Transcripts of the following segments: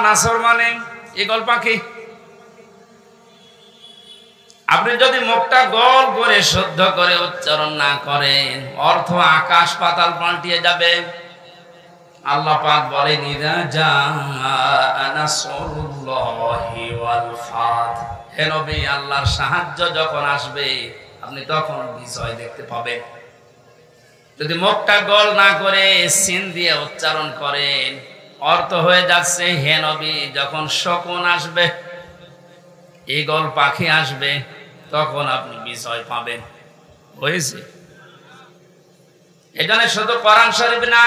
নাসর মানে ঈগল পাখি। আপনি যদি মুখটা গোল করে শুদ্ধ করে উচ্চারণ না করেন, অর্থ আকাশ পাতাল পাল্টিয়ে যাবে। আল্লাহ পাক বলেন ইযা জাআ নাসরুল্লাহি ওয়াল ফাত, হে নবী আল্লাহর সাহায্য যখন আসবে আপনি তখন বিজয় দেখতে পাবেন। যদি মুখটা গোল না করে সিন দিয়ে উচ্চারণ করেন, অর্থ হয়ে যাচ্ছে হে নবী যখন শকুন আসবে, ঈগল পাখি আসবে, তখন আপনি বিজয় পাবেন। হয়েছে? এজন্য শুধু কোরআন শরীফ না,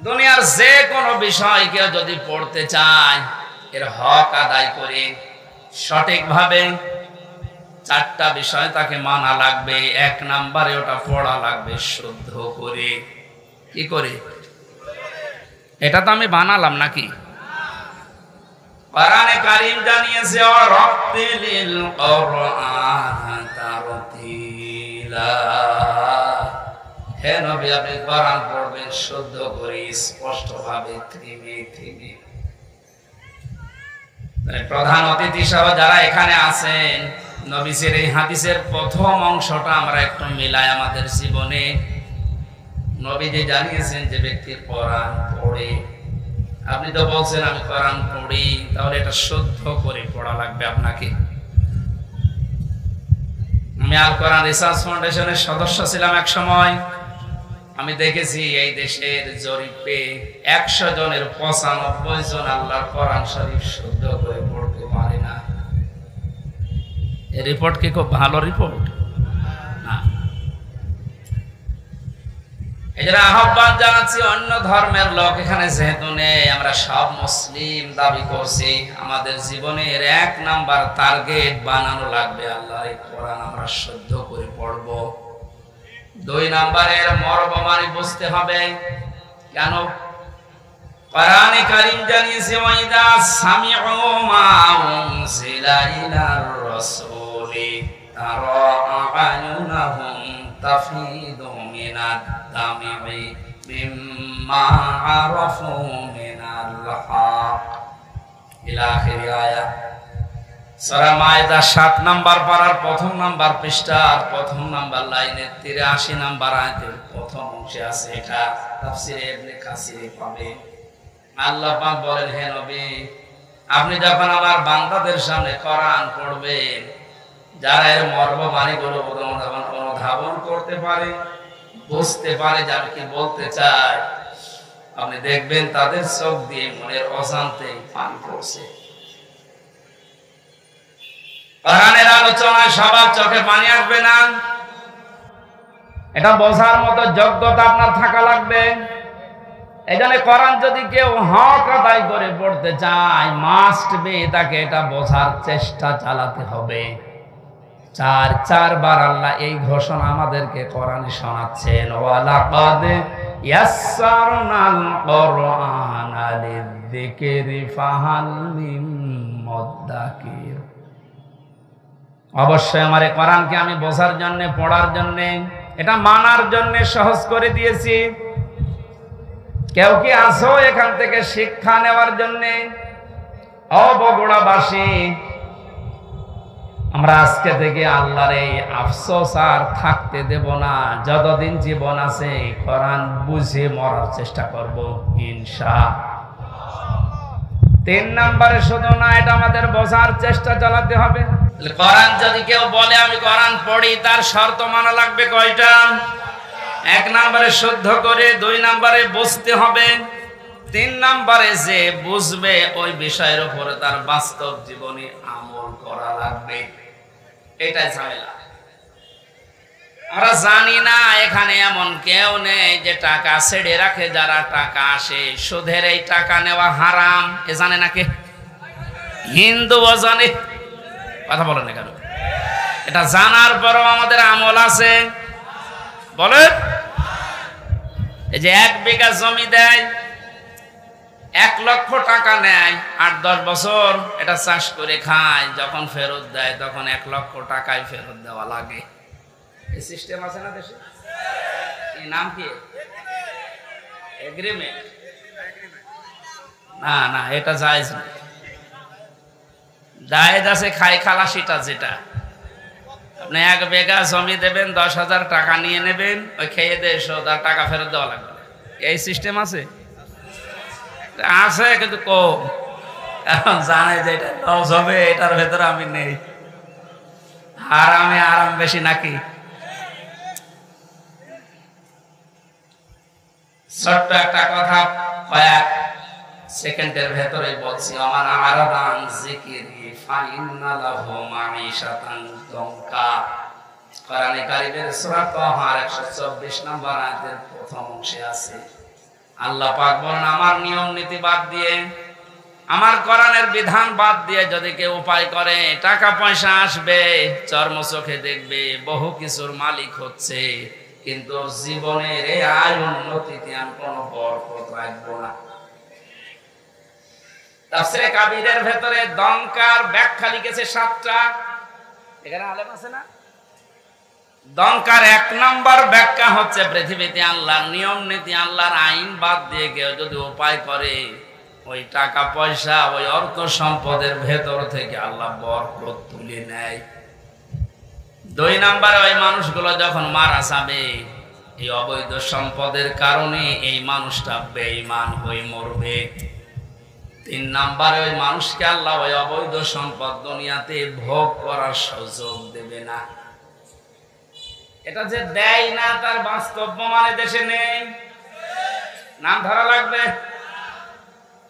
দুনিয়ার যে কোনো বিষয় কেউ যদি পড়তে চায়, এর হক আদায় করে সঠিকভাবে চারটা বিষয় তাকে মানা লাগবে। এক নম্বরে ওটা পড়া লাগবে শুদ্ধ করে। কি করে? এটা তো আমি বানালাম নাকি? কোরআনে কারীম জানিয়েছে ওয়ারাত্তিলিল কুরআনা তারতিলা, হে নবী আপনি কোরআন পড়বেন শুদ্ধ করে, স্পষ্টভাবে, থেমে থেমে। প্রধান অতিথি সহ যারা এখানে আছেন, নবীর এই হাদিসের প্রথম অংশটা আমরা একটু মিলাই আমাদের জীবনে। নবীজি জানিয়েছেন যে ব্যক্তির কোরআন পড়ে, আপনি তো বলছেন আমি কোরআন পড়ি, তাহলে এটা শুদ্ধ করে পড়া লাগবে আপনাকে। আমি আল কোরআন রিসার্চ ফাউন্ডেশনের সদস্য ছিলাম এক সময়। আমি দেখেছি এই দেশের জরিপে 100 জনের 95 জন আল্লাহর কোরআন শরীফ শুদ্ধ করে পড়তে পারে না। এই রিপোর্ট কি খুব ভালো রিপোর্ট না? এজন্য আহ্বান জানাচ্ছি অন্য ধর্মের লোক এখানে যেহেতু নেই, আমরা সব মুসলিম দাবি করছি, আমাদের জীবনের 1 নাম্বার টার্গেট বানানো লাগবে আল্লাহর এই কোরআন আমরা শুদ্ধ করে পড়ব। 2 নাম্বারের মর্মমানি বুঝতে হবে। কেন? কোরআনে কারীম জানিয়েছে ওয়াইদা সামিউ মা উনজিলা ইলার রাসূলি তারা আ'য়ুনাহুম তাফিদু মিনাদ দামি মিম্মা আরাফু মিনাল হক ইলা আখির আয়াত। সূরা মাইদা 7 নাম্বার পারার 1ম নাম্বার পৃষ্ঠার 1ম নাম্বার লাইনের 83 নাম্বার আয়াতের প্রথম অংশে আছে। এটা তাফসীরে ইবনে কাসিরে পাবে। আল্লাহ পাক বলেন হে নবী আপনি যখন আমার বান্দাদের সামনে কোরআন পড়বেন, যারা এর মর্মবাণীগুলো অনুধাবন করতে পারে, বুঝতে পারে যে আমি কি বলতে চাই, আপনি দেখবেন তাদের চোখ দিয়ে মনের অজান্তে পানি পড়ছে। কোরআনের আলোচনায় সবার চোখে পানি আসবে না, এটা বোঝার মতো যোগ্যতা আপনার থাকা লাগবে। এজন্য কোরআন যদি কেউ হক আদায় করে পড়তে চায়, মাস্ট বি তাকে এটা বোঝার চেষ্টা চালাতে হবে। 4 বার আল্লাহ এই ঘোষণা আমাদেরকে কোরআনে শোনাচ্ছেন, ওয়ালাকাদ ইয়াসসারনাল কুরআনা লিযিকরি ফাহাল মিন মুদ্দাকির। অবশ্যই আমার এই কোরআনকে আমি বোঝার জন্য, পড়ার জন্য, এটা মানার জন্য সহজ করে দিয়েছি। কেউ কি আসো এখান থেকে শিক্ষা নেওয়ার জন্য? বগুড়াবাসী, আমরা আজকে থেকে আল্লাহর এই আফসোস আর থাকতে দেব না। যতদিন জীবন আছে কোরআন বুঝে মরার চেষ্টা করব ইনশাআল্লাহ। 3 নম্বরে শুধু না, এটা আমাদের বোঝার চেষ্টা চালাতে হবে। কোরআন যদি কেউ বলে আমি কোরআন পড়ি, তার শর্ত মানা লাগবে কয়টা? 1 নম্বরে শুদ্ধ করে, 2 নম্বরে বুঝতে হবে, 3 নম্বরে যে বুঝবে ওই বিষয়ের উপরে তার বাস্তব জীবনে আমল করা লাগবে। এটাই ঝামেলা। আমরা জানি না এখানে এমন কেউ নেই যে টাকা ছেড়ে রাখে। যারা টাকা আসে, সুদের এই টাকা নেওয়া হারাম, এ জানে না কে? হিন্দুও জানে। কথা বলেন না কেন? এটা জানার পরও আমাদের আমল আছে। বলেন, এই যে 1 বিঘা জমি দেয়, 1 লক্ষ টাকা নেয়, 8-10 বছর এটা চাষ করে খায়, যখন ফেরত দেয় তখন 1 লক্ষ টাকায় ফেরত দেওয়া লাগে। এই সিস্টেম আছে না দেশে? এই নাম কি? এগ্রিমেন্ট। না না, এটা জায়েজ না। জায়েজ আছে খাই খালাসিটা, যেটা আপনি 1 বিঘা জমি দেবেন, 10,000 টাকা নিয়ে নেবেন, ওই খেয়ে দিয়ে 100,000 টাকা ফেরত দেওয়া লাগবে, এই সিস্টেম আছে। আছে কিন্তু কম, কারণ জানে যে এটা লস হবে, এটার ভেতরে আমি নেই। আরাম বেশি নাকি? ছোট্ট একটা কথা কয়েক সেকেন্ডের ভেতরে বলছি। আমার আরাদান জিকিরি ফাইন্না লাহু মাঈশাতান দনকা। কোরআনে কারীমের সূরা তাহার 124 নম্বর আয়াতের প্রথম অংশে আছে, আল্লাহ পাক বলেন, আমার নিয়ম নীতি বাদ দিয়ে, আমার কোরআনের বিধান বাদ দিয়ে যদি কেউ উপায় করে, টাকা পয়সা আসবে, চর্ম চোখে দেখবে, বহু কিছুর মালিক হচ্ছে, কিন্তু জীবনের এই আয় উন্নতিতে আমি কোনো বরকত রাখবো না। তাফসীরে কাবীরের ভেতরে দনকার ব্যাখ্যা লিখেছে 7টা। এখানে আলেম আছে না? দনকার 1 নম্বর ব্যাখ্যা হচ্ছে, পৃথিবীতে আল্লাহর নিয়ম নীতি, আল্লাহর আইন বাদ দিয়ে কেউ যদি উপায় করে, ওই টাকা পয়সা, ওই অর্থ সম্পদের ভেতর থেকে আল্লাহ বরকত তুলে নেয়। 2 নম্বরে, ওই মানুষগুলো যখন মারা যাবে, এই অবৈধ সম্পদের কারণে এই মানুষটা বেঈমান হয়ে মরবে। 3 নম্বরে, ওই মানুষকে আল্লাহ ওই অবৈধ সম্পদ দুনিয়াতে ভোগ করার সুযোগ দেবে না। এটা যে দেয় না, তার বাস্তব প্রমাণে দেশে নেই, নাম ধরা লাগবে।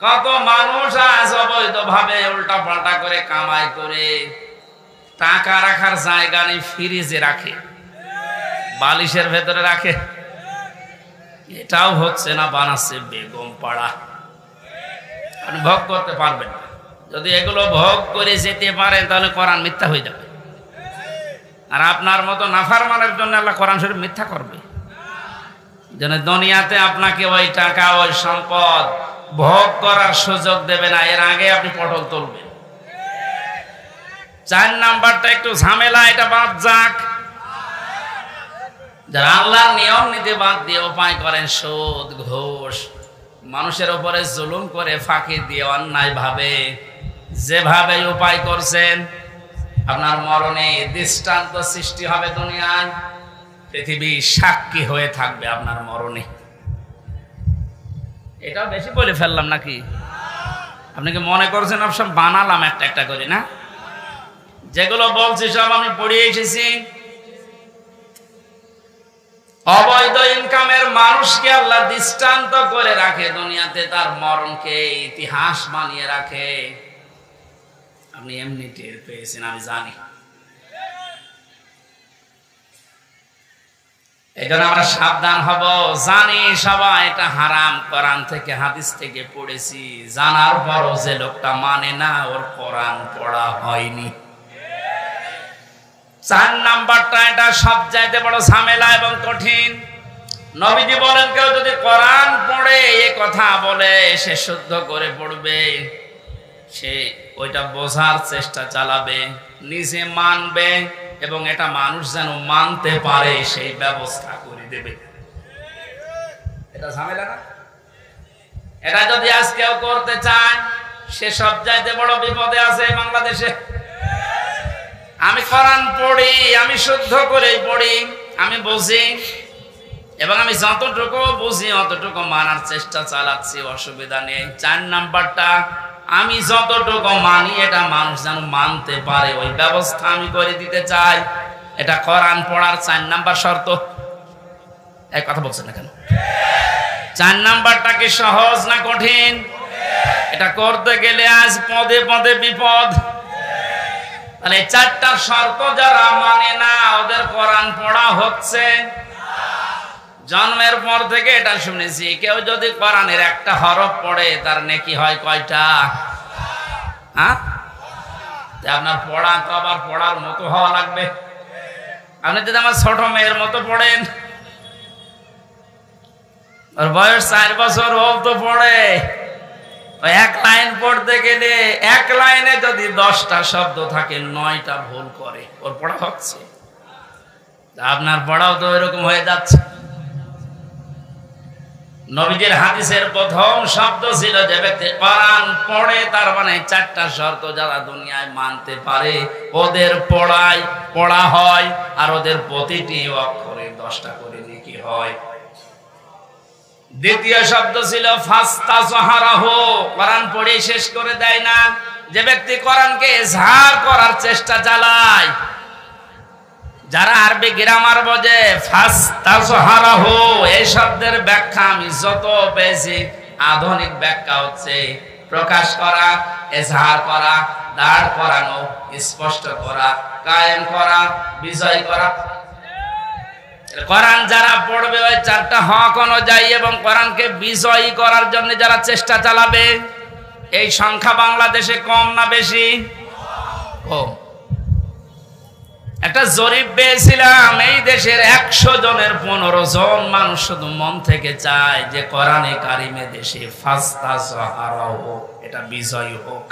কত মানুষ আজ অবৈধ ভাবে উল্টা পাল্টা করে কামাই করে টাকা রাখার জায়গা নেই, ফ্রিজে রাখে, বালিশের ভেতরে রাখে। এটাও হচ্ছে না, বানাচ্ছে বেগম পাড়া। আপনি ভোগ করতে পারবেন না। যদি এগুলো ভোগ করে যেতে পারেন, তাহলে কোরআন মিথ্যা হয়ে যাবে। আর আপনার মতো নাফরমানের জন্য আল্লাহ কোরআন শরীফ মিথ্যা করবে। যেন দুনিয়াতে আপনাকে ওই টাকা, ওই সম্পদ ভোগ করার সুযোগ দেবে না, এর আগে আপনি পটল তুলবেন। 4 নাম্বারটা একটু ঝামেলা, এটা বাদ যাক। যারা আল্লাহর নিয়ম নীতি বাদ দিয়ে উপায় করেন, সুদ, ঘুষ, মানুষের উপরে জুলুম করে, ফাঁকি দিয়ে, অন্যায় ভাবে যেভাবে উপায় করছেন, আপনার মরণে দৃষ্টান্ত সৃষ্টি হবে দুনিয়ায়। পৃথিবী সাক্ষী হয়ে থাকবে আপনার মরণে। এটাও বেশি বলে ফেললাম নাকি? আপনি কি মনে করছেন সব বানালাম একটা একটা করে? না, যেগুলো বলছি সব আমি পড়ে এসেছি। অবৈধ ইনকামের মানুষকে আল্লাহ দৃষ্টান্ত করে রাখে দুনিয়াতে, তার মরণকে ইতিহাস বানিয়ে রাখে। আপনি এমনি টের পেয়েছেন, আমি জানি। এই জন্য আমরা সাবধান হব। জানি সবাই এটা হারাম, কোরআন থেকে হাদিস থেকে পড়েছি, জানার পরও যে লোকটা মানে না, ওর কোরআন পড়া হয়নি। 4 নাম্বারটা, এটা সবচাইতে বড় ঝামেলা এবং কঠিন। নবীজি বলেন, কেউ যদি কোরআন পড়ে এই কথা বলে, সে শুদ্ধ করে পড়বে, সে ওইটা বোঝার চেষ্টা চালাবে, নিজে মানবে, এবং এটা মানুষ যেন মানতে পারে সেই ব্যবস্থা করে দেবে। এটা ঝামেলা না? এটা যদি আজ কেউ করতে চায়, সে সবচাইতে বড় বিপদে আছে বাংলাদেশে। আমি কোরআন পড়ি, আমি শুদ্ধ করে পড়ি, আমি বুঝি, এবং আমি যতটুকু বুঝি অতটুকু মানার চেষ্টা চালাচ্ছি, অসুবিধা নেই। 4 নাম্বারটা, আমি যতটুকু মানি এটা মানুষ যেন মানতে পারে, ওই ব্যবস্থা আমি করে দিতে চাই। এটা কোরআন পড়ার 4 নাম্বার শর্ত। এই কথা বলছেন না কেন? 4 নাম্বারটা কি সহজ না কঠিন? এটা করতে গেলে আজ পদে পদে বিপদ। তাহলে 4টা শর্ত যারা মানে না, ওদের কোরআন পড়া হচ্ছে। জন্মের পর থেকে এটা শুনেছি, কেউ যদি কোরআনের একটা হরফ পড়ে, তার নেকি হয় কয়টা? হ্যাঁ, আপনার পড়া তো আবার পড়ার মতো হওয়া লাগবে। আপনি যদি আমার ছোট মেয়ের মতো পড়েন, ওর বয়স 4 বছর, ও তো পড়ে, ওই 1 লাইন পড়তে গেলে 1 লাইনে যদি 10টা শব্দ থাকে, 9টা ভুল করে, ওর পড়া হচ্ছে। আপনার পড়াও তো এরকম হয়ে যাচ্ছে। নবীজির হাদিসের প্রথম শব্দ ছিল যে ব্যক্তি কোরআন পড়ে, তার মানে চারটা শর্ত যারা দুনিয়ায় মানতে পারে ওদের পড়া হয়, আর ওদের প্রতিটি অক্ষরে 10টা করে নেকি হয়। দ্বিতীয় শব্দ ছিল ফাস্তাজহারাহু, কোরআন পড়ে শেষ করে দেয় না, যে ব্যক্তি কোরআনকে ইজহার করার চেষ্টা চালায়। যারা আরবি গ্রামার বোঝে, ফাস্তাজহারাহু এই শব্দের ব্যাখ্যা আমি যত পেয়েছি, আধুনিক ব্যাখ্যা হচ্ছে প্রকাশ করা, ইজহার করা, দাঁড় করানো, স্পষ্ট করা, কায়েম করা, বিজয় করা। কোরআন যারা পড়বে ওই চারটা হক অনুযায়ী এবং কোরআনকে বিজয়ী করার জন্য যারা চেষ্টা চালাবে, এই সংখ্যা বাংলাদেশে কম না বেশি? কম। একটা জরিপ পেয়েছিলাম, এই দেশের 100 জনের 15 জন মানুষ শুধু মন থেকে চায় যে কোরআনে কারিমে দেশে ফাস্তাজহারাহু এটা বিজয়ী হোক,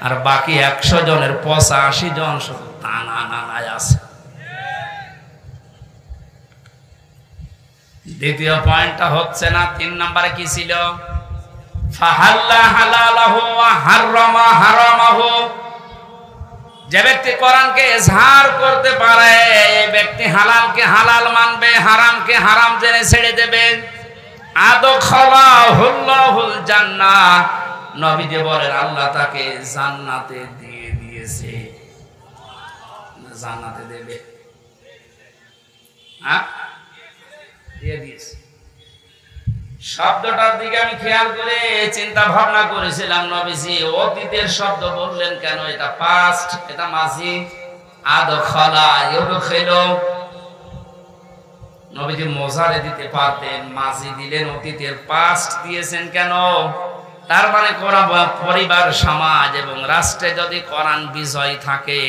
আর বাকি 100 জনের 85 জন শুধু নানায় আছে। দ্বিতীয় পয়েন্টটা হচ্ছে না। 3 নম্বরে কি ছিল? ফাহাল্লা হালালাহু ওয়া হারামা হারামাহু, যে ব্যক্তি কোরআনকে ইজহার করতে পারে এই ব্যক্তি হালালকে হালাল মানবে, হারামকে হারাম জেনে ছেড়ে দেবে। আদখালাহুল্লাহুল জান্নাহ, নবীজি বলেন আল্লাহ তাকে জান্নাতে দিয়ে দিয়েছে, জান্নাতে দেবে। হ্যাঁ, দিয়ে দিয়েছে। শব্দটার দিকে আমি খেয়াল করে চিন্তা ভাবনা করেছিলাম, নবীজি অতীতের শব্দ বললেন কেন? এটা পাস্ট, এটা মাজি। আদখালা ইউদখিলু, নবীজি মোজারে দিতে পারতেন, মাজি দিলেন, অতীতের পাস্ট দিয়েছেন কেন? তার মানে কোরআন পরিবার, সমাজ এবং রাষ্ট্রে যদি কোরআন বিজয় থাকে,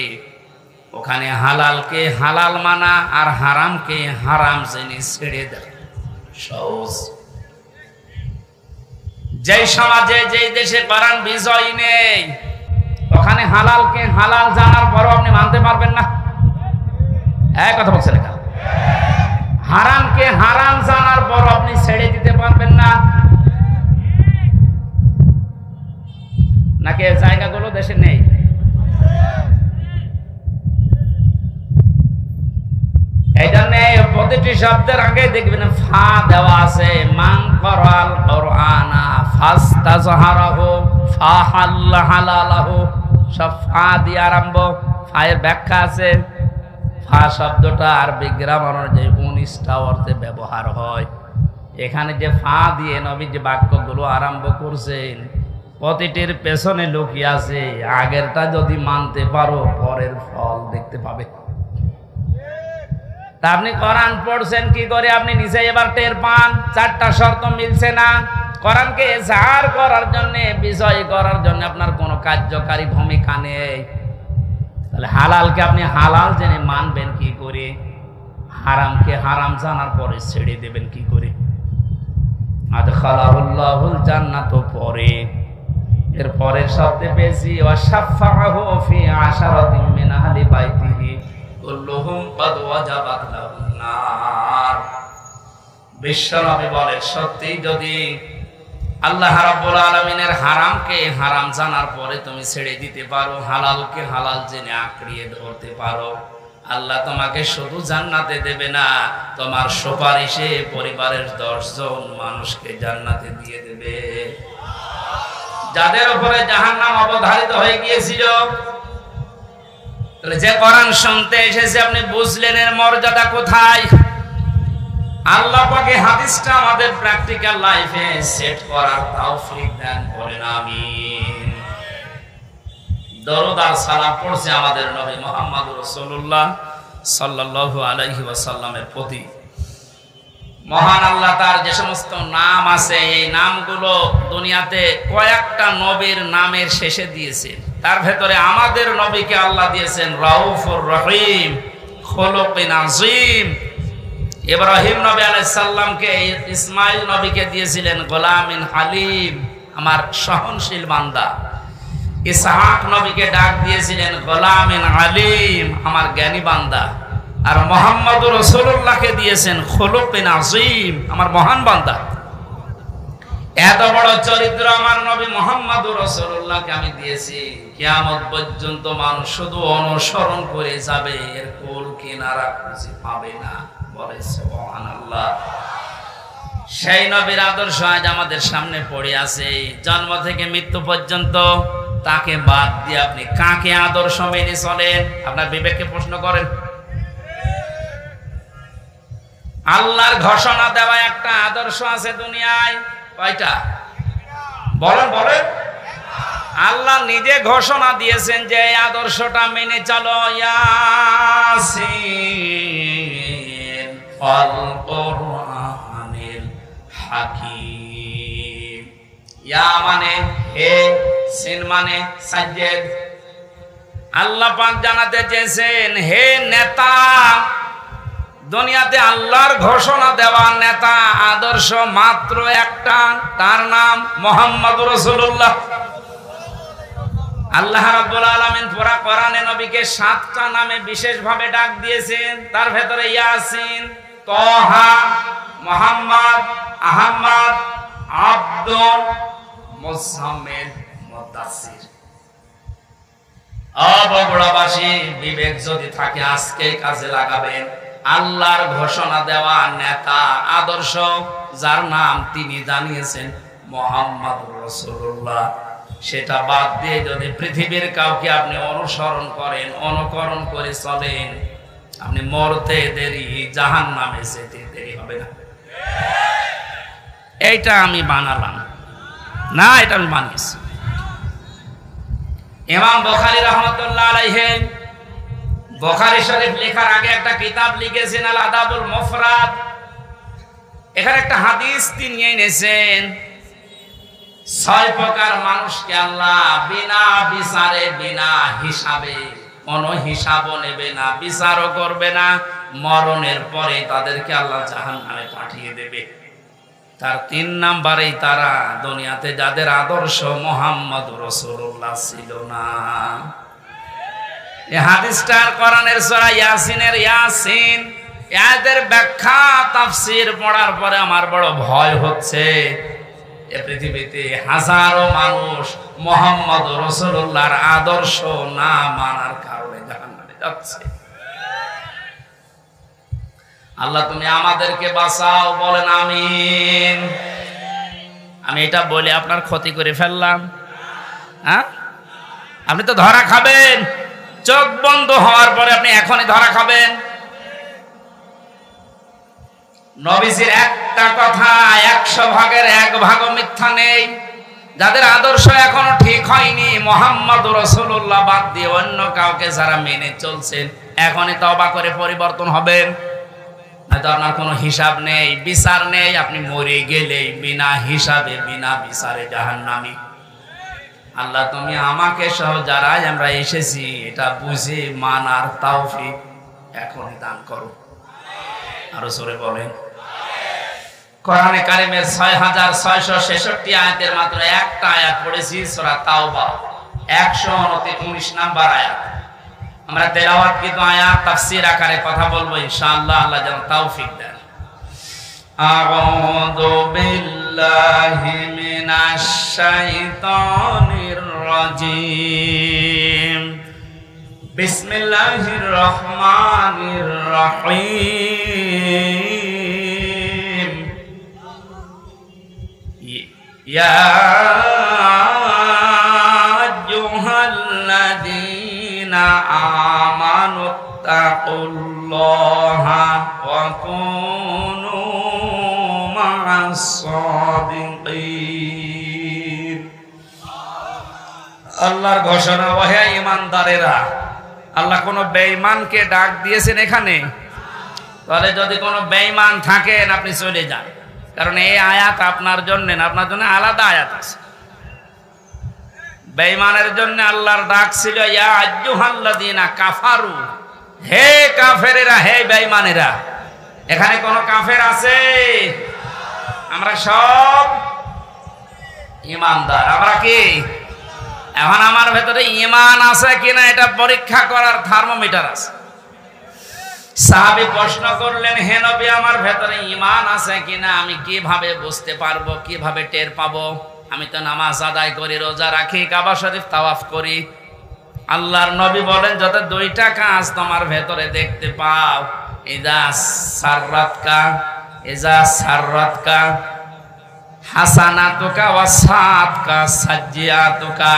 ওখানে হালালকে হালাল মানা আর হারামকে হারাম জেনে ছেড়ে দেয় সহজ। যেই সমাজে, যেই দেশে কোরআন বিজয় নেই, ওখানে হালালকে হালাল জানার পরও আপনি মানতে পারবেন না। এক কথা বলছেন এটা। হারামকে হারাম জানার পরও আপনি ছেড়ে দিতে পারবেন না। নাকি জায়গাগুলো দেশে নেই? এই জন্য প্রতিটি শব্দের আগে দেখবেন ফা দেওয়া আছে। মান করাল কোরআনা ফাস্তাজহারাহু ফাহাল্লা হালালাহু, সব ফা দিয়ে আরম্ভ। ফায়ের ব্যাখ্যা আছে। ফা শব্দটা আরবি গ্রামার অনুযায়ী 19টা অর্থে ব্যবহার হয়। এখানে যে ফা দিয়ে নবী যে বাক্যগুলো আরম্ভ করছেন, প্রতিটির পেছনে লুকিয়ে আছে আগেরটা যদি মানতে পারো পরের ফল দেখতে পাবে। তা আপনি কোরআন পড়ছেন কি করে? আপনি নিজে এবার টের পান 4টা শর্ত মিলছে না। কোরআনকে ইজহার করার জন্য, বিজয় করার জন্য আপনার কোনো কার্যকারী ভূমিকা নেই। তাহলে হালালকে আপনি হালাল জেনে মানবেন কি করে? হারামকে হারাম জানার পরে ছেড়ে দেবেন কি করে? আদখালাহুল্লাহুল জান্নাত পরে, এর পরের শব্দে পেয়েছি ওয়াশাফাহু ফি আশারাতিন মিন আহলি বাইতিহি কুল্লুহুম ক্বাদ ওয়াজাবাত লাহুন নার। বিশ্বনবী বলেন, সত্যি যদি আল্লাহ রাব্বুল আলামিনের হারামকে হারাম জানার পরে তুমি ছেড়ে দিতে পারো, হালালকে হালাল জেনে আঁকড়িয়ে ধরতে পারো, আল্লাহ তোমাকে শুধু জান্নাতে দেবে না, তোমার সুপারিশে পরিবারের 10 জন মানুষকে জান্নাতে দিয়ে দেবে। যাদের উপরে জাহান্নাম অবধারিত হয়ে গিয়েছিল, তাহলে যে কোরআন শুনতে এসেছে আপনি বুঝলেন এর মর্যাদা কোথায়? আল্লাহ পাকে হাদিসটা আমাদের প্র্যাকটিক্যাল লাইফে সেট করার তৌফিক দান করেন, আমিন। দরুদ আর সালাম পড়ছে আমাদের নবী মুহাম্মদ রাসূলুল্লাহ সাল্লাল্লাহু আলাইহি ওয়াসাল্লামের প্রতি। মহান আল্লাহ তার যে সমস্ত নাম আছে, এই নামগুলো দুনিয়াতে কয়েকটা নবীর নামের শেষে দিয়েছেন। তার ভেতরে আমাদের নবীকে আল্লাহ দিয়েছেন রাউফুর রহিম, খুলুকিন আযীম। ইব্রাহিম নবী আলাইহিস সালামকে, ইসমাইল নবীকে দিয়েছিলেন গোলামিন হালিম, আমার সহনশীল বান্দা। ইসহাক নবীকে ডাক দিয়েছিলেন গোলামিন আলিম, আমার জ্ঞানী বান্দা। আর মুহাম্মদুর রাসূলুল্লাহকে দিয়েছেন খুলুকিন আযীম, আমার মহান বান্দা। এত বড় চরিত্র আমার নবী মুহাম্মদুর রাসূলুল্লাহকে আমি দিয়েছি, কিয়ামত পর্যন্ত মানুষ শুধু অনুসরণ করে যাবে, এর কুল কিনারা খুঁজে পাবে না। বলে সুবহানাল্লাহ। সেই নবীর আদর্শ আজ আমাদের সামনে পড়ে আছে। জন্ম থেকে মৃত্যু পর্যন্ত তাকে বাদ দিয়ে আপনি কাকে আদর্শ মেনে চলেন? আপনার বিবেককে প্রশ্ন করেন। আল্লাহর ঘোষণা দেওয়া একটা আদর্শ আছে দুনিয়ায়, কয়টা? বলেন বলেন। আল্লাহ নিজে ঘোষণা দিয়েছেন যে এই আদর্শটা মেনে চলো। ইয়াসিন ওয়াল কুরআনিল হাকীম। ইয়া মানে হে, সিন মানে সাজ্জেদ। আল্লাহ পাক জানাতে চেয়েছেন, হে নেতা, দুনিয়াতে আল্লাহর ঘোষণা দেওয়া নেতা আদর্শ মাত্র একটা, তার নাম মুহাম্মদুর রাসূলুল্লাহ। আল্লাহ রাব্বুল আলামিন পুরা কোরআনে নবীকে 7টা নামে বিশেষভাবে ডাক দিয়েছেন। তার ভেতরে ইয়াসিন, তাহা, মুহাম্মদ, আহমদ, আব্দুল, মুজাম্মিল, মুদাসসির। বগুড়াবাসী, বিবেক যদি থাকে আজকে কাজে লাগাবেন। আল্লাহর ঘোষণা দেওয়া নেতা আদর্শ যার নাম তিনি জানিয়েছেন মুহাম্মদুর রাসূলুল্লাহ, সেটা বাদ দিয়ে যদি পৃথিবীর কাউকে আপনি অনুসরণ করেন, অনুকরণ করে চলেন, আপনি মরতে দেরি, জাহান্নামে যেতে দেরি হবে না। এইটা আমি বানালাম না, এটা আমি বানিয়েছি। ইমাম বুখারী রাহমাতুল্লাহ আলাইহি বুখারী শরীফ লেখার আগে একটা কিতাব লিখেছেন, আল আদাবুল মুফরাদ। এখানে একটা হাদিস তিনি এনেছেন, 6 প্রকার মানুষকে আল্লাহ বিনা বিচারে, বিনা হিসাবে, কোনো হিসাবও নেবে না, বিচারও করবে না, মরণের পরে তাদেরকে আল্লাহ জাহান্নামে পাঠিয়ে দেবে। তার 3 নাম্বারেই তারা দুনিয়াতে যাদের আদর্শ মুহাম্মদুর রাসূলুল্লাহ ছিল না। এই হাদিসটার কোরআনের সূরা ইয়াসিনের ইয়াসিন, এদের ব্যাখ্যা তাফসীর পড়ার পরে আমার বড় ভয় হচ্ছে। এ পৃথিবীতে হাজারো মানুষ মুহাম্মদুর রাসূলুল্লাহর আদর্শ না মানার কারণে জাহান্নামে যাচ্ছে। আল্লাহ তুমি আমাদেরকে বাঁচাও, বলেন আমিন। আমি এটা বলে আপনার ক্ষতি করে ফেললাম? হ্যাঁ, আপনি তো ধরা খাবেন। চোখ বন্ধ হওয়ার পরে আপনি এখনই ধরা খাবেন। নবীজির একটা কথা 100 ভাগের 1 ভাগও মিথ্যা নেই। যাদের আদর্শ এখনো ঠিক হয়নি, মুহাম্মদুর রাসূলুল্লাহ বাদ দিয়ে অন্য কাউকে যারা মেনে চলছেন, এখনই তওবা করে পরিবর্তন হবেন। হয়তো আপনার কোনো হিসাব নেই, বিচার নেই, আপনি মরে গেলেই বিনা হিসাবে, বিনা বিচারে জাহান্নামী। আল্লাহ তুমি আমাকে সহ যারাই আমরা এসেছি এটা বুঝে মানার তৌফিক এখনই দান করো। আরো জোরে বলেন। কোরআনে কারিমের 6666 আয়াতের মাত্র একটা আয়াত পড়েছি, সূরা তাওবা 119 নাম্বার আয়াত। আমরা তেলাওয়াত কিন্তু আয়াত তাফসীর আকারে কথা বলবো ইনশাআল্লাহ, আল্লাহ যেন তৌফিক দেন। আউযু বিল্লাহি মিনাশ শাইতানির রাজীম। বিসমিল্লাহির রহমানির রহিম। ইয়া আইয়ুহাল্লাযীনা আমানুত্তাকুল্লাহা ওয়া কুনু মা'আস সাদিকিন। আল্লাহর ঘোষণা, ওহে ঈমানদারেরা। আল্লাহ কোন বেঈমানকে ডাক দিয়েছেন এখানে? তাহলে যদি কোনো বেঈমান থাকেন আপনি চলে যান, কারণ এই আয়াত আপনার জন্য না, আপনার জন্য আলাদা আয়াত আছে। বেঈমানের জন্য আল্লাহর ডাক ছিল ইয়া আইয়ুহাল্লাযীনা কাফারু, হে কাফেরেরা, হে বেঈমানেরা। এখানে কোন কাফের আছে? আমরা সব ঈমানদার। আমরা কি? এখন আমার ভেতরে ঈমান আছে কিনা এটা পরীক্ষা করার থার্মোমিটার আছে। সাহাবী প্রশ্ন করলেন, হে নবী, আমার ভেতরে ঈমান আছে কিনা আমি কিভাবে বুঝতে পারবো, কিভাবে টের পাবো? আমি তো নামাজ আদায় করি, রোজা রাখি, কাবা শরীফ তাওয়াফ করি। আল্লাহর নবী বলেন, যত দুইটা কাজ তোমার ভেতরে দেখতে পাও, ইজা সাররাতকা হাসানাতুকা ওয়া সাআতকা সাজ্জিয়াতুকা।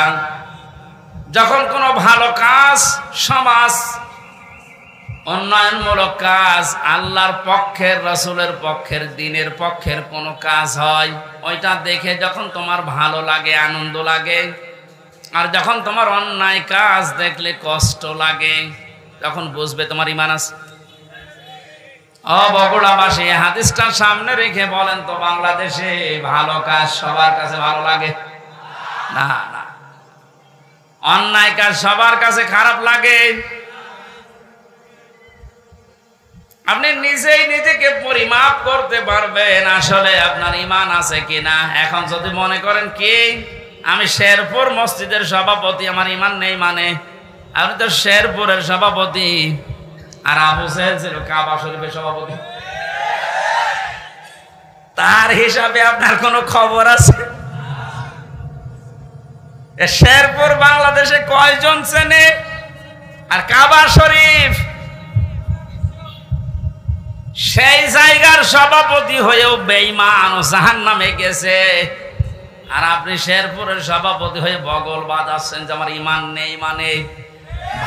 যখন কোনো ভালো কাজ, সমাজ উন্নয়নমূলক কাজ, আল্লাহর পক্ষের, রাসূলের পক্ষের, দ্বীনের পক্ষের কোনো কাজ হয়, ওইটা দেখে যখন তোমার ভালো লাগে, আনন্দ লাগে, আর যখন তোমার অন্যায় কাজ দেখলে কষ্ট লাগে, তখন বুঝবে তোমার ঈমান আছে। ও বগুড়াবাসী, হাদিসটা সামনে রেখে বলেন তো, বাংলাদেশে ভালো কাজ সবার কাছে ভালো লাগে? না না। অন্যায় কাজ সবার কাছে খারাপ লাগে। আপনি নিজেই নিজেকে পরিমাপ করতে পারবেন আসলে আপনার ঈমান আছে কিনা। এখন যদি মনে করেন কি আমি শেরপুর মসজিদের সভাপতি, আমার ঈমান নেই, মানে আপনি তো শেরপুরের সভাপতি, আর আবু সাহেব ছিল কাবা শরীফের সভাপতি, তার হিসাবে আপনার কোনো খবর আছে? শেরপুর বাংলাদেশে কয়জন চেনে? আর কাবা শরীফ সেই জায়গার সভাপতি হয়েও বেঈমান ও জাহান্নামে গেছে, আর আপনি শেরপুরের সভাপতি হয়ে বগল বাজাচ্ছেন যে আমার ঈমান নেই। মানে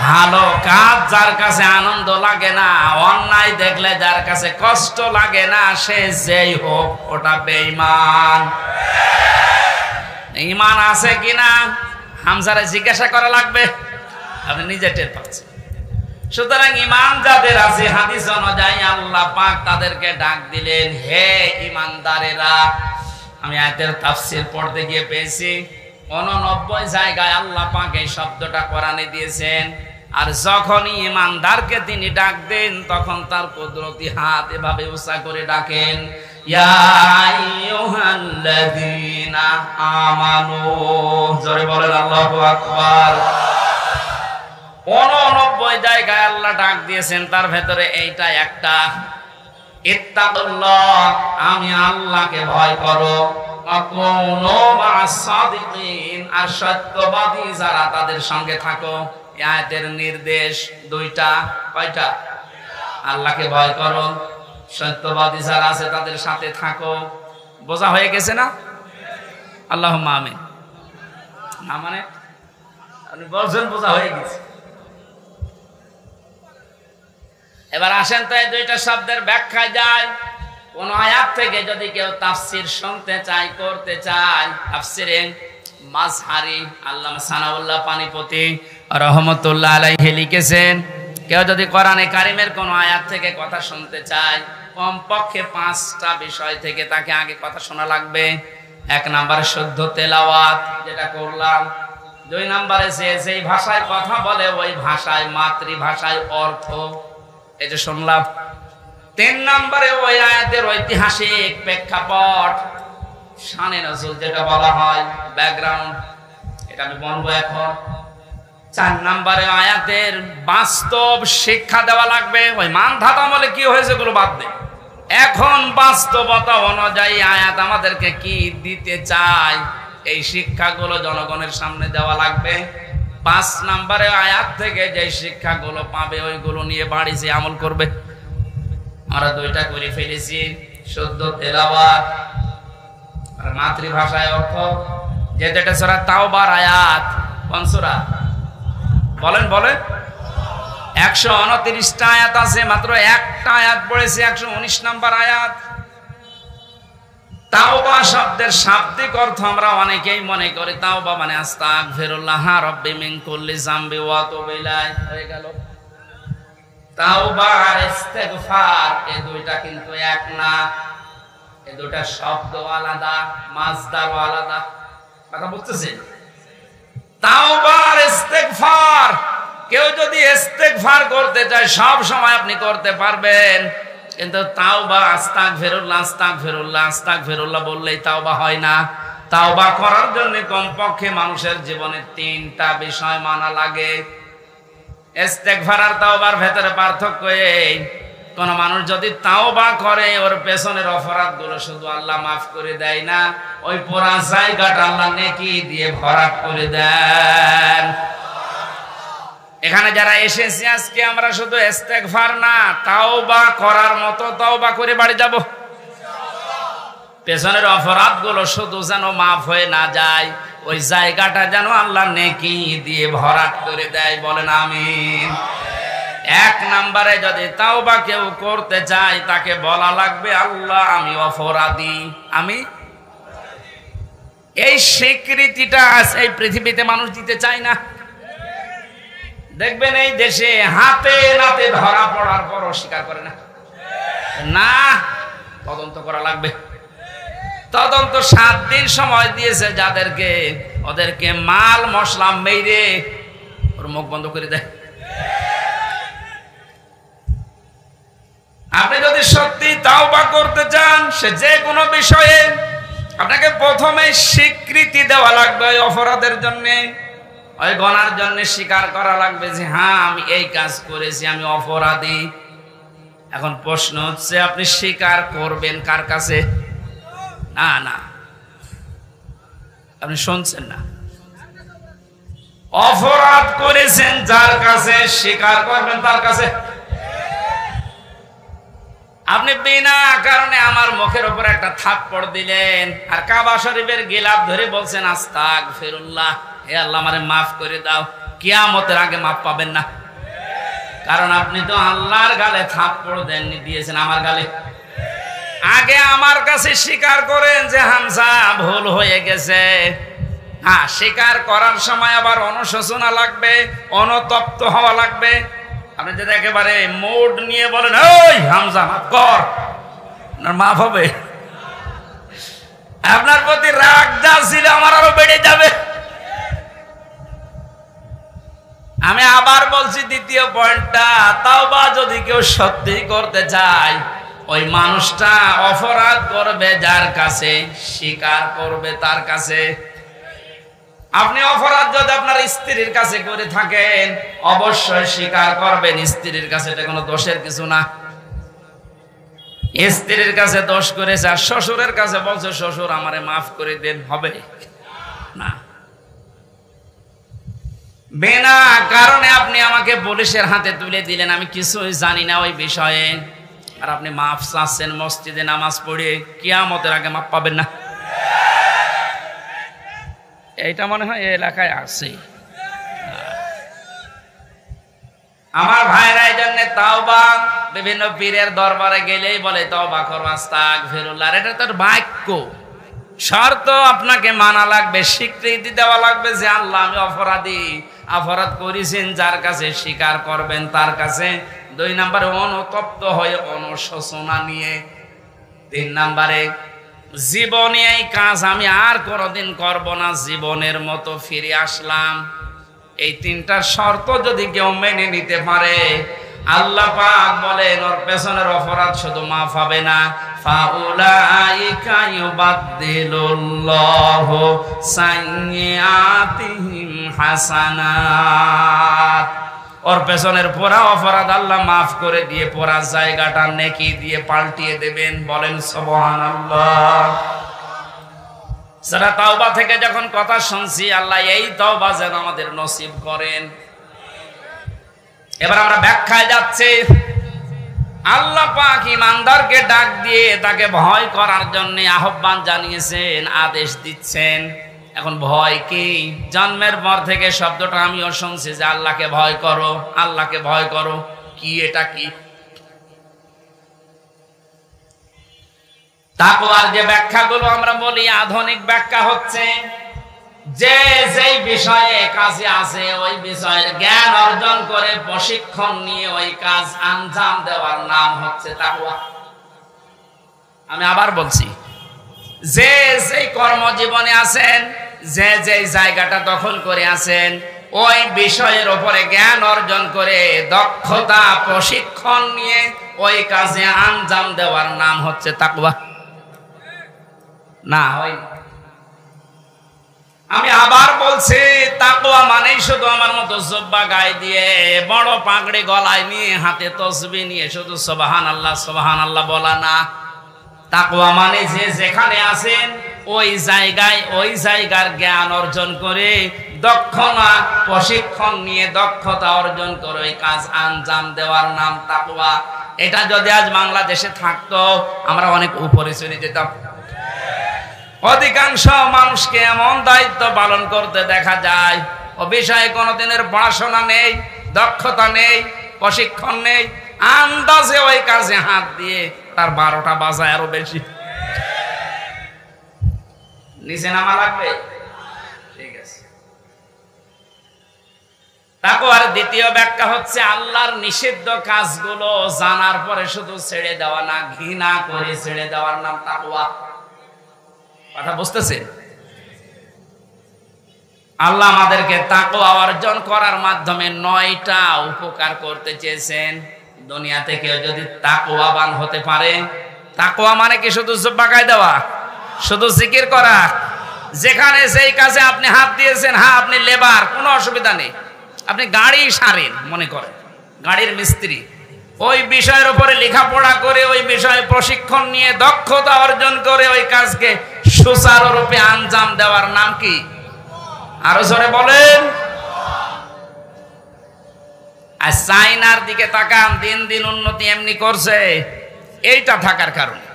ভালো কাজ যার কাছে আনন্দ লাগে না, অন্যায় দেখলে যার কাছে কষ্ট লাগে না, সে যেই হোক ওটা বেঈমান। ঈমান আছে কিনা হামজারে জিজ্ঞাসা করা লাগবে, আপনি নিজে টের পাচ্ছেন। সুতরাং ঈমান যাদের আছে, হাদিস অনুযায়ী আল্লাহ পাক তাদেরকে ডাক দিলেন, হে ঈমানদারেরা। আমি আয়াতের তাফসীর পড়তে গিয়ে পেয়েছি 89 জায়গায় আল্লাহ পাক এই শব্দটা কোরআনে দিয়েছেন। আর যখনই ঈমানদারকে তিনি ডাক দেন, তখন তার কুদরতি হাত এভাবে উঁচা করে ডাকেন, ইয়া আইয়ুহাল্লাযীনা আমানু। জোরে বলেন আল্লাহু আকবার। 89 জায়গায় আল্লাহ ডাক দিয়েছেন, তার ভেতরে এইটা একটা, ইত্তাকুল্লাহ, আমি আল্লাহকে ভয় করো, আকুনু মা'আস সাদিকিন, আর সত্যবাদী যারা তাদের সঙ্গে থাকো। এই আয়াতের নির্দেশ দুইটা। কয়টা? আল্লাহকে ভয় করো, সত্যবাদী যারা আছে তাদের সাথে থাকো। বোঝা হয়ে গেছে না? আল্লাহুম্মা আমিন। না মানে আপনি বলছেন বোঝা হয়ে গেছে। এবার আসেন তো এই দুইটা শব্দের ব্যাখ্যায় যায়। কোন আয়াত থেকে যদি কেউ তাফসীর শুনতে চায়, করতে চায়, তাফসীরে মাযহারি আল্লামা সানাউল্লাহ পানিপতি রাহমাতুল্লাহ আলাইহি লিখেছেন, কেউ যদি কোরআনে কারিমের কোন আয়াত থেকে কথা শুনতে চায়, কমপক্ষে 5টা বিষয় থেকে তাকে আগে কথা শোনা লাগবে। 1 নম্বরে শুদ্ধ তেলাওয়াত, যেটা করলাম। 2 নম্বরে সে যেই ভাষায় কথা বলে ওই ভাষায়, মাতৃভাষায় অর্থ, এই যে শুনলাম। 3 নম্বরে ওই আয়াতের ঐতিহাসিক প্রেক্ষাপট, শানে নজুল যেটা বলা হয়, ব্যাকগ্রাউন্ড, এটা আমি বলবো এখন। 4 নম্বরে আয়াতের বাস্তব শিক্ষা দেওয়া লাগবে। ওই মান ধাতা বলে কি হয়েছে এগুলো বাদ দে, এখন বাস্তবতা অনুযায়ী আয়াত আমাদেরকে কি দিতে চায়, এই শিক্ষাগুলো জনগণের সামনে দেওয়া লাগবে। 5 নম্বরে আয়াত থেকে যে শিক্ষাগুলো পাবে ওইগুলো নিয়ে বাড়ি যে আমল করবে। আমরা 2টা করে ফেলেছি, শুদ্ধ তেলাওয়াত আর মাতৃভাষায় অর্থ। যেটা এটা সূরা তাওবার আয়াত। কোন সূরা বলেন? 129টা আয়াত আছে, মাত্র একটা আয়াত পড়েছি, 119 নম্বর আয়াত। তাওবা শব্দের শাব্দিক অর্থ আমরা অনেকেই মনে করি তাওবা মানে আস্তাগফিরুল্লাহ রাব্বি মিন কুল্লি যামবি ওয়া আতুবু ইলাইহি, হয়ে গেল। তাওবা আর ইস্তেগফার এই দুইটা কিন্তু এক না, এই দুইটা শব্দ আলাদা, মাজদার আলাদা। কথা বুঝতেছেন? তাওবা আর ইস্তেগফার, কেউ যদি ইস্তেগফার করতে চায় সব সময় আপনি করতে পারবেন, কিন্তু তাওবা আস্তাগফিরুল্লাহ বললেই তাওবা হয় না। তাওবা করার জন্য কমপক্ষে মানুষের জীবনে 3টা বিষয় মানা লাগে। ইস্তেগফার আর তাওবার ভেতরে পার্থক্য এই, কোন মানুষ যদি তাওবা করে ওর পেছনের অপরাধগুলো শুধু আল্লাহ মাফ করে দেয় না, ওই পুরা জায়গাটা আল্লাহ নেকি দিয়ে ভরাট করে দেন। এখানে যারা এসেছি আজকে আমরা শুধু ইস্তেগফার না, তাওবা করার মতো তাওবা করে বাড়ি যাব। পেছনের অপরাধগুলো শুধু যেন মাফ হয়ে না যায়, ওই জায়গাটা যেন আল্লাহ নেকি দিয়ে ভরাট করে দেয়। বলেন আমিন। এক নম্বরে যদি তাওবা কেউ করতে চায় তাকে বলা লাগবে, আল্লাহ আমি অপরাধী, আমি। এই স্বীকৃতিটা এই পৃথিবীতে মানুষ দিতে চায় না। দেখবেন এই দেশে হাতে নাতে ধরা পড়ার পর অস্বীকার করে না। না, তদন্ত করা লাগবে। তদন্ত 7 দিন সময় দিয়েছে যাদেরকে, ওদেরকে মাল মশলা মেরে ওর মুখ বন্ধ করে দেয়। আপনি যদি সত্যি তাওবা করতে চান সে যে কোনো বিষয়ে, আপনাকে প্রথমে স্বীকৃতি দেওয়া লাগবে ওই অপরাধের জন্য, ওই গুনার জন্য স্বীকার করা লাগবে যে হ্যাঁ আমি এই কাজ করেছি, আমি অপরাধী। এখন প্রশ্ন হচ্ছে আপনি স্বীকার করবেন কার কাছে? না না, আপনি শুনছেন না। অপরাধ করেছেন যার কাছে, স্বীকার করবেন তার কাছে। আপনি বিনা কারণে আমার মুখের উপর একটা থাপ্পড় দিলেন আর কাবা শরীফের গিলাফ ধরে বলছেন আস্তাগফিরুল্লাহ, হে আল্লাহ আমারে মাফ করে দাও, কিয়ামতের আগে মাফ পাবেন না। কারণ আপনি তো আল্লাহর গালে থাপ্পড় দেননি, দিয়েছেন আমার গালে। আগে আমার কাছে স্বীকার করেন যে হামজা ভুল হয়ে গেছে। হ্যাঁ, স্বীকার করার সময় আবার অনুশোচনা লাগবে, অনুতপ্ত হওয়া লাগবে। আপনি যদি একেবারে মুড নিয়ে বলেন ওই হামজা মাফ কর, মাফ হবে? আপনার প্রতি রাগ যা ছিল আমার আরো বেড়ে যাবে। আমি আবার বলছি দ্বিতীয় পয়েন্টটা, তাওবা যদি কেউ সত্যি করতে চায়, ওই মানুষটা অপরাধ করবে যার কাছে, স্বীকার করবে তার কাছে। আপনি অপরাধ যদি আপনার স্ত্রীর কাছে করে থাকেন, অবশ্যই স্বীকার করবেন স্ত্রীর কাছে, এটা কোনো দোষের কিছু না। স্ত্রীর কাছে দোষ করেছে আর শ্বশুরের কাছে বলছে শ্বশুর আমারে মাফ করে দেন, হবে না। বিনা কারণে আপনি আমাকে পুলিশের হাতে তুলে দিলেন, আমি কিছুই জানি না ওই বিষয়ে, আর আপনি মাফ চাচ্ছেন মসজিদে নামাজ পড়ে, কিয়ামতের আগে মাফ পাবেন না। এইটা মনে হয় এই এলাকায় আছে। আমার ভাইরা এই জন্য তাওবা, বিভিন্ন পীরের দরবারে গেলেই বলে তাওবা করো, আস্তাগফিরুল্লাহ। এটা তার বাক্য, শর্ত আপনাকে মানা লাগবে, স্বীকৃতি দেওয়া লাগবে যে আল্লাহ আমি অপরাধী, অপরাধ করেছেন যার কাছে, স্বীকার করবেন তার কাছে। 2 নম্বরে অনুতপ্ত হয়ে অনুশোচনা নিয়ে। 3 নম্বরে জীবনে এই কাজ আমি আর কোনোদিন করব না, জীবনের মতো ফিরে আসলাম। এই 3টা শর্ত যদি কেউ মেনে নিতে পারে, আল্লাহ পাক বলেন ওর পেছনের অপরাধ শুধু মাফ হবে না, ফাউলাইকা ইউবাদদিলুল্লাহু সাইয়্যাতিহিম হাসানাত। ওর পেছনের পুরা অপরাধ আল্লাহ মাফ করে দিয়ে পুরা জায়গাটা নেকি দিয়ে পাল্টিয়ে দেবেন। বলেন সুবহানাল্লাহ। যারা তাওবা থেকে যখন কথা শুনছি, আল্লাহ এই তাওবা যেন আমাদের নসিব করেন। এবার আমরা ব্যাখ্যায় যাচ্ছি। আল্লাহ পাক ঈমানদারকে ডাক দিয়ে তাকে ভয় করার জন্য আহ্বান জানিয়েছেন, আদেশ দিচ্ছেন। এখন ভয় কি? জন্মের পর থেকে শব্দটা আমিও শুনছি যে আল্লাহকে ভয় করো, আল্লাহকে ভয় করো। কি এটা? কি তাকওয়ার যে ব্যাখ্যাগুলো আমরা বলি, আধুনিক ব্যাখ্যা হচ্ছে যে যেই বিষয়ে কাজে আছে ওই বিষয়ের জ্ঞান অর্জন করে প্রশিক্ষণ নিয়ে ওই কাজ আঞ্জাম দেওয়ার নাম হচ্ছে তাকওয়া। আমি আবার বলছি, যে যেই কর্মজীবনে আছেন, যে যেই জায়গাটা দখল করে আছেন, ওই বিষয়ের উপরে জ্ঞান অর্জন করে দক্ষতা প্রশিক্ষণ নিয়ে ওই কাজে আঞ্জাম দেওয়ার নাম হচ্ছে তাকওয়া। না হয়, আমি আবার বলছি, তাকওয়া মানেই শুধু আমার মতো জুব্বা গায়ে দিয়ে বড় পাগড়ি গলায় নিয়ে হাতে তসবিহ নিয়ে শুধু সুবহানাল্লাহ বলা না। তাকওয়া মানে যে যেখানে আছেন ওই জায়গার জ্ঞান অর্জন করে প্রশিক্ষণ নিয়ে দক্ষতা অর্জন করে ওই কাজ আঞ্জাম দেওয়ার নাম তাকওয়া। এটা যদি আজ বাংলাদেশে থাকতো আমরা অনেক উপরে চলে যেতাম। অধিকাংশ মানুষকে এমন দায়িত্ব পালন করতে দেখা যায় ও বিষয়ে কোনোদিনের পড়াশোনা নেই, দক্ষতা নেই, প্রশিক্ষণ নেই, আন্দাজে ওই কাজে হাত দিয়ে তার 12টা বাজায় আরো বেশি। নিচে নামা লাগবে, ঠিক আছে। তাকওয়ার দ্বিতীয় ব্যাখ্যা হচ্ছে আল্লাহর নিষিদ্ধ কাজগুলো জানার পরে শুধু ছেড়ে দেওয়া না, ঘৃণা করে ছেড়ে দেওয়ার নাম তাকওয়া। কথা বুঝতেছেন? আল্লাহ আমাদেরকে তাকওয়া অর্জন করার মাধ্যমে 9টা উপকার করতে চেয়েছেন। দুনিয়াতে কেউ যদি তাকওয়াবান হতে পারে, তাকওয়া মানে কি শুধু জুব্বা গায়ে দেওয়া, শুধু জিকির করা? যেখানে যেই কাজে আপনি হাত দিয়েছেন, হ্যাঁ আপনি লেবার, কোনো অসুবিধা নেই, আপনি গাড়ি সারেন মনে করেন, গাড়ির মিস্ত্রি, ওই বিষয়ের উপরে লেখাপড়া করে ওই বিষয়ে প্রশিক্ষণ নিয়ে দক্ষতা অর্জন করে ওই কাজকে সুচারুরূপে আঞ্জাম দেওয়ার নাম কি? আরো জোরে বলেন। আর চাইনার দিকে তাকান, দিন দিন উন্নতি এমনি করছে, এইটা থাকার কারণে।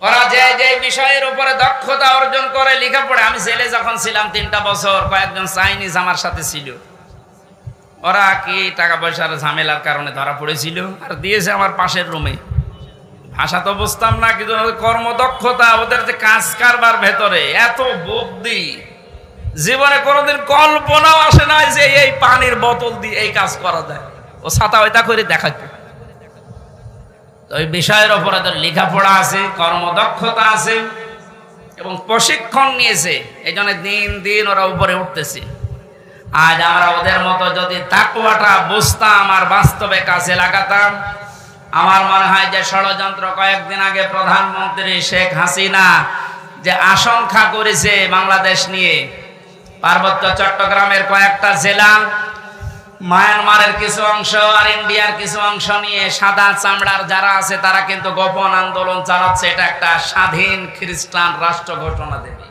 ওরা যে বিষয়ের উপরে দক্ষতা অর্জন করে লেখাপড়া, আমি জেলে যখন ছিলাম 3টা বছর, কয়েকজন চাইনিজ আমার সাথে ছিল। ওরা কি টাকা পয়সার ঝামেলার কারণে ধরা পড়েছিল আর দিয়েছে আমার পাশের রুমে। ভাষা তো বুঝতাম না, কিন্তু কর্মদক্ষতা, ওদের যে কাজ কারবার ভেতরে এত বুদ্ধি, জীবনে কোনোদিন কল্পনাও আসে না যে এই পানির বোতল দিয়ে এই কাজ করা যায়। ও ছাতা ওইটা করে দেখাচ্ছে। ওই বিষয়ের উপরে তো লেখাপড়া আছে, কর্মদক্ষতা আছে এবং প্রশিক্ষণ নিয়েছে, এই জন্য দিন দিন ওরা উপরে উঠতেছে। আজ আমরা ওদের মতো যদি তাকওয়াটা বুঝতাম আর বাস্তবে কাজে লাগাতাম, আমার মনে হয় যে ষড়যন্ত্র কয়েকদিন আগে প্রধানমন্ত্রী শেখ হাসিনা যে আশঙ্কা করেছে বাংলাদেশ নিয়ে, পার্বত্য চট্টগ্রামের কয়েকটা জেলা, মায়ানমারের কিছু অংশ আর ইন্ডিয়ার কিছু অংশ নিয়ে সাদা চামড়ার যারা আছে তারা কিন্তু গোপন আন্দোলন চালাচ্ছে। এটা একটা স্বাধীন খ্রিস্টান রাষ্ট্র ঘোষণা দেবে।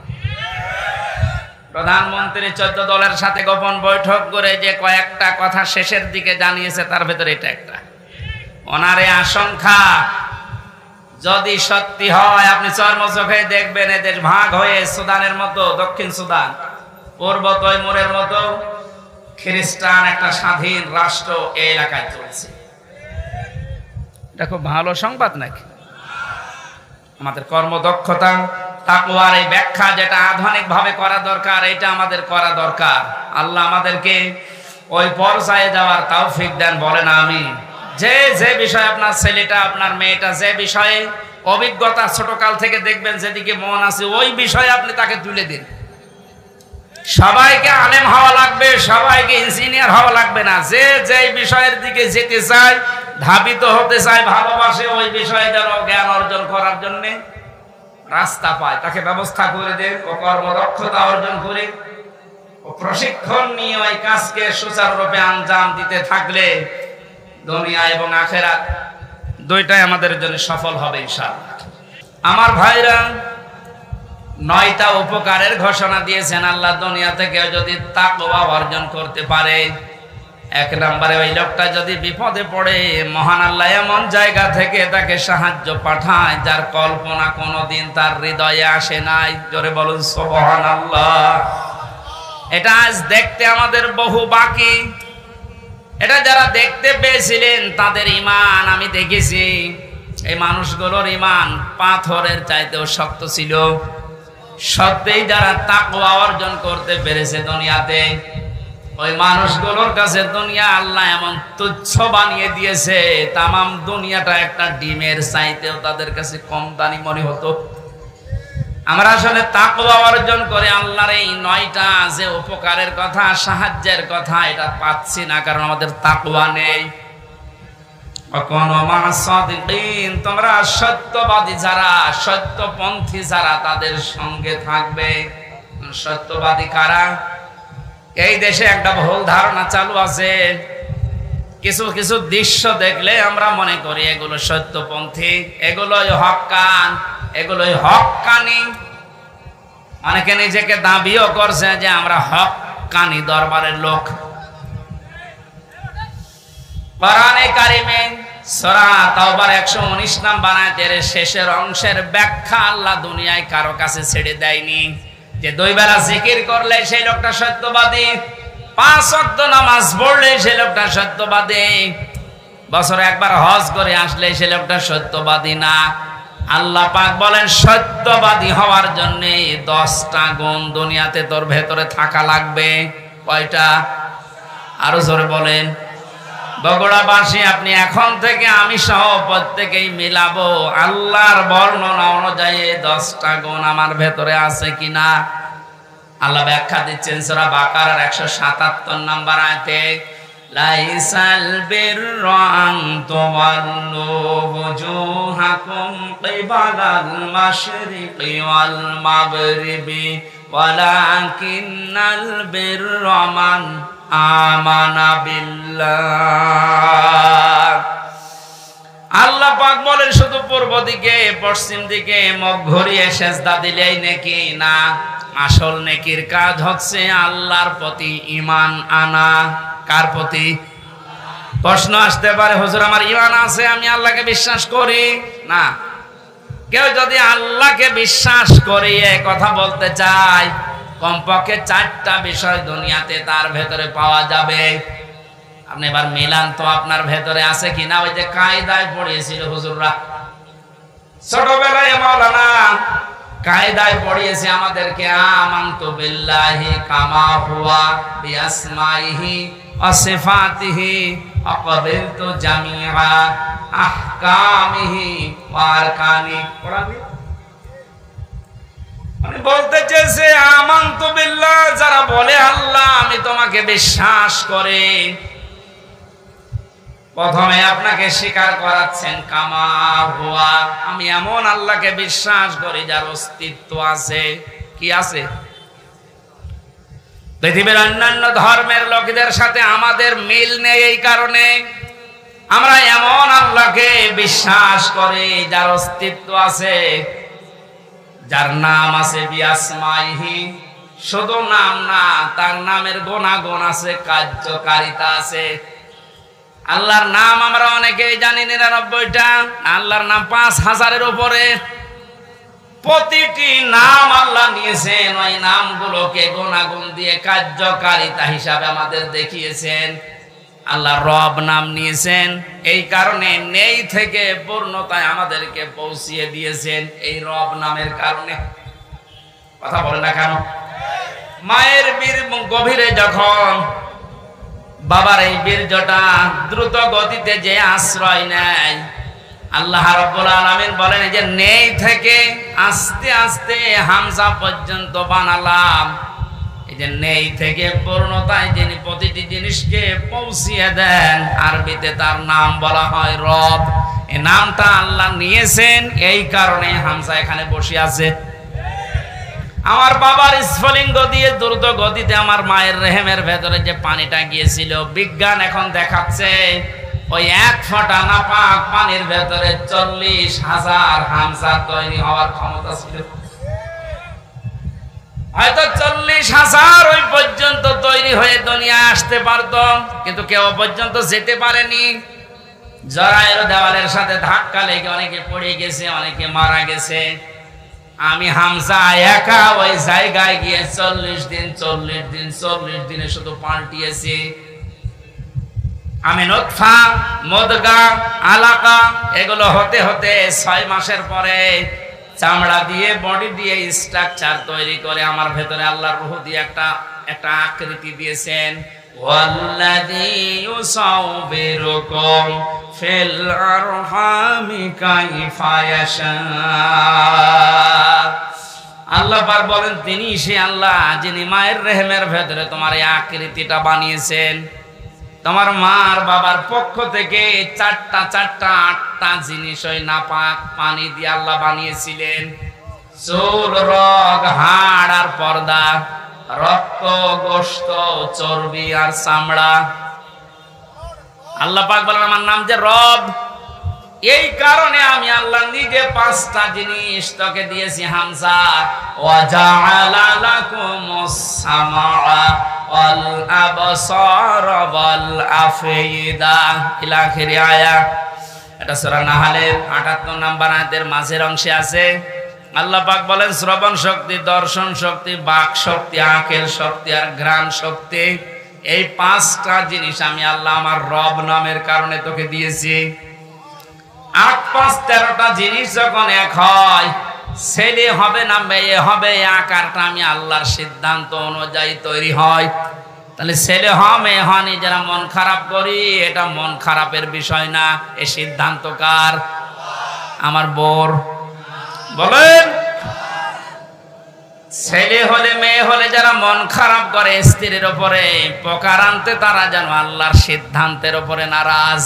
প্রধানমন্ত্রী 14 দলের সাথে গোপন বৈঠক করে যে কয়েকটা কথা শেষের দিকে জানিয়েছে, তার ভেতরে এটা একটা। ওনারে আশঙ্কা যদি সত্যি হয়, আপনি চর্মচোখে দেখবেন এদের ভাগ হয়ে সুদানের মতো, দক্ষিণ সুদান, পূর্ব তৈমুরের মতো খ্রিস্টান একটা স্বাধীন রাষ্ট্র এই এলাকায় চলছে। এটা খুব ভালো সংবাদ নাকি? আমাদের কর্মদক্ষতা, তাকওয়ার এই ব্যাখ্যা যেটা আধুনিক ভাবে করা দরকার, এটা আমাদের করা দরকার। আল্লাহ আমাদেরকে ওই পর্যায়ে যাওয়ার তৌফিক দেন, বলেন আমিন। যে বিষয়ে আপনার ছেলেটা, আপনার মেয়েটা যে বিষয়ে অভিজ্ঞতা ছোটকাল থেকে দেখবেন, যেদিকে মন আছে ওই বিষয়ে আপনি তাকে তুলে দিন। সবাইকে আলেম হওয়া লাগবে, সবাইকে ইঞ্জিনিয়ার হওয়া লাগবে না। যে বিষয়ের দিকে যেতে চায়, ধাবিত হতে চায়, ভালোবাসে, ওই বিষয়ে যেন জ্ঞান অর্জন করার জন্য রাস্তা পায়, তাকে ব্যবস্থা করে দেন। ও কর্মদক্ষতা অর্জন করে ও প্রশিক্ষণ নিয়ে ওই কাজকে সুচারুরূপে আঞ্জাম দিতে থাকলে দুনিয়া এবং আখিরাত দুইটাই আমাদের জন্য সফল হবে ইনশাআল্লাহ। আমার ভাইরা, 9টা উপকারের ঘোষণা দিয়েছেন আল্লাহ। দুনিয়া থেকে যদি তাকওয়া অর্জন করতে পারে, 1 নম্বরে ওই লোকটা যদি বিপদে পড়ে, মহান আল্লাহ এমন জায়গা থেকে তাকে সাহায্য পাঠায় যার কল্পনা কোনোদিন তার হৃদয়ে আসে নাই। জোরে বলুন সুবহানাল্লাহ। এটা আজ দেখতে আমাদের বহু বাকি। এটা যারা দেখতে পেয়েছিলেন তাদের ঈমান আমি দেখেছি, এই মানুষগুলোর ঈমান পাথরের চাইতেও শক্ত ছিল। সত্যিই যারা তাকওয়া অর্জন করতে পেরেছে দুনিয়াতে, ওই মানুষগুলোর কাছে দুনিয়া আল্লাহ এমন তুচ্ছ বানিয়ে দিয়েছে, তামাম দুনিয়াটা একটা ডিমের চাইতেও তাদের কাছে কম দামি মনে হতো। আমরা আসলে তাকওয়া অর্জন করে আল্লাহর এই 9টা যে উপকারের কথা, সাহায্যের কথা, এটা পাচ্ছি না, কারণ আমাদের তাকওয়া নেই। তোমরা সত্যবাদী যারা, সত্যপন্থী যারা, তাদের সঙ্গে থাকবে। সত্যবাদী কারা? এই দেশে একটা ভুল ধারণা চালু আছে, কিছু কিছু দৃশ্য দেখলে আমরা মনে করি এগুলো সত্যপন্থী, এগুলোই হক্কান, এগুলোই হক্কানি। অনেকে নিজেকে দাবিও করছে যে আমরা হক্কানি দরবারের লোক। কোরআনে কারিমে সূরা তাওবার 119 নম্বর আয়াতের শেষের অংশের ব্যাখ্যা আল্লাহ দুনিয়ায় কারো কাছে ছেড়ে দেয়নি যে 2 বেলা জিকির করলে সেই লোকটা সত্যবাদী, 5 ওয়াক্ত নামাজ পড়লে সেই লোকটা সত্যবাদী, বছরে একবার হজ করে আসলে সেই লোকটা সত্যবাদী না। আল্লাহ পাক বলেন সত্যবাদী হওয়ার জন্য 10টা গুণ দুনিয়াতে তোর ভেতরে থাকা লাগবে। কয়টা? আরো জোরে বলেন। বগুড়াবাসী আপনি এখন থেকে আমি সহ প্রত্যেকেই মিলাবো আল্লাহর বর্ণনা অনুযায়ী 10টা গুণ আমার ভেতরে আছে কিনা। আল্লাহ ব্যাখ্যা দিচ্ছেন সূরা বাকারার 177 নম্বর আয়াতে, লাইসাল বিররা আন তুওয়াল্লু ওয়াজুহাকুম কিবালাল মাশরিকি ওয়াল মাগরিবি ওয়ালাকিন্নাল বিররা মান আমানা বিল্লাহ। আল্লাহ পাক বলেন শুধু পূর্ব দিকে পশ্চিম দিকে মুখ ঘুরিয়ে সেজদা দিলেই নেকি না, আসল নেকির কাজ হচ্ছে আল্লাহর প্রতি ঈমান আনা। কার প্রতি? প্রশ্ন আসতে পারে, হুজুর আমার ঈমান আছে, আমি আল্লাহকে বিশ্বাস করি না। কেউ যদি আল্লাহকে বিশ্বাস করিয়ে কথা বলতে চায়, কমপক্ষে 4টা বিষয় দুনিয়াতে তার ভেতরে পাওয়া যাবে। আপনি এবার মিলান তো আপনার ভেতরে আছে কিনা। ওই যে কায়দায় পড়িয়েছিল হুজুররা ছোটবেলায়, মাওলানা কায়দায় পড়িয়েছে আমাদেরকে, আমানতু বিল্লাহি কামা হুয়া বিআসমাইহি ওয়া সিফাতিহি ওয়া ক্বাবিলতু জামিআ আহকামিহি ওয়া আরকানি। পড়াবি মানে বলতে চেয়েছে আমানতু বিল্লাহ, যারা বলে আল্লাহ আমি তোমাকে বিশ্বাস করে, প্রথমে আপনাকে স্বীকার করাচ্ছেন কামা হুয়া, আমি এমন আল্লাহকে বিশ্বাস করি যার অস্তিত্ব আছে। কি আছে? পৃথিবীর অন্যান্য ধর্মের লোকদের সাথে আমাদের মিল নেই, এই কারণে আমরা এমন আল্লাহকে বিশ্বাস করি যার অস্তিত্ব আছে, যার নাম আছে বিআসমাইহি, শুধু নাম না, তার নামের গুণাগুণ আছে, কার্যকারিতা আছে। আল্লাহর নাম আমরা অনেকেই জানি 99টা, আল্লাহর নাম 5000-এর উপরে। প্রতিটি নাম আল্লাহ নিয়েছেন, ওই নামগুলোকে গুণাগুণ দিয়ে কার্যকারিতা হিসাবে আমাদের দেখিয়েছেন। আল্লাহ রব নাম নিয়েছেন, এই কারণে নেই থেকে পূর্ণতায় আমাদেরকে পৌঁছিয়ে দিয়েছেন এই রব নামের কারণে। কথা বলে না কেন? মায়ের বীর গভীরে যখন বাবার এই বীর্যটা দ্রুত গতিতে যে আশ্রয় নেয়, আল্লাহ রাব্বুল আলামিন বলেন যে নেই থেকে আস্তে আস্তে হামজা পর্যন্ত বানালাম। এই যে নেই থেকে পূর্ণতায় যিনি প্রতিটি জিনিসকে পৌঁছিয়ে দেন, আরবিতে তার নাম বলা হয় রব। এই নামটা আল্লাহ নিয়েছেন, এই কারণে হামজা এখানে বসে আছে। আমার বাবার স্ফলিঙ্গ দিয়ে দ্রুত গতিতে আমার মায়ের রেহেমের ভেতরে যে পানিটা গিয়েছিল, বিজ্ঞান এখন দেখাচ্ছে ওই 1 ফোঁটা নাপাক পানির ভেতরে 40,000 হামজা তৈরি হওয়ার ক্ষমতা ছিল। হয়তো 40,000 ওই পর্যন্ত তৈরি হয়ে দুনিয়ায় আসতে পারত, কিন্তু কেউ পর্যন্ত যেতে পারেনি। জরায়ের দেওয়ালের সাথে ধাক্কা লেগে অনেকে পড়ে গেছে, অনেকে মারা গেছে। আমি হামজা একা ওই জায়গায় গিয়ে 40 দিনে শুধু পাল্টিয়েছি। আমি নতফা, মুদগা, আলাকা এগুলো হতে হতে 6 মাসের পরে চামড়া দিয়ে বডি দিয়ে স্ট্রাকচার তৈরি করে আমার ভেতরে আল্লাহর রূহ দিয়ে একটা আকৃতি দিয়েছেন। ওয়াল্লাযী ইউসাউবিরুকুম ফিল আরহামি কাইফা ইয়াশা। আল্লাহ পাক বলেন তিনি সে আল্লাহ যিনি মায়ের রেহেমের ভেতরে তোমার এই আকৃতিটা বানিয়েছেন। তোমার মার বাবার পক্ষ থেকে 8টা জিনিস ওই নাপাক পানি দিয়ে আল্লাহ বানিয়েছিলেন। চুল, রগ, হাড় আর পর্দা। রক্ত, গোশত, চর্বি আর চামড়া। আল্লাহ পাক বলেন আমার নাম যে রব, এই কারণে আমি আল্লাহ নিজে 5টা জিনিস তোকে দিয়েছি হামজা। ওয়া জাআলা লাকুমুস সামআ ওয়াল আবসারা ওয়াল আফইদা ইলা আখিরি আয়াত। এটা সূরা নাহলের 78 নম্বর আয়াতের মাঝের অংশে আছে। আল্লাহ পাক বলেন শ্রবণ শক্তি, দর্শন শক্তি, বাক শক্তি, আকেল শক্তি আর ঘ্রাণ শক্তি, এই 5টা জিনিস আমি আল্লাহ আমার রব নামের কারণে তোকে দিয়েছি। 8 5 13টা জিনিস যখন এক হয়, ছেলে হবে না মেয়ে হবে, এই আকারটা আমি আল্লাহর সিদ্ধান্ত অনুযায়ী তৈরি হয়। তাহলে ছেলে হ মেয়ে হ, নিজেরা মন খারাপ করি, এটা মন খারাপের বিষয় না, এই সিদ্ধান্ত কার? আমার বোর। বলেন ছেলে হলে মেয়ে হলে যারা মন খারাপ করে স্ত্রীর উপরে, পোকার আনতে তারা যেন আল্লাহর সিদ্ধান্তের উপরে নারাজ।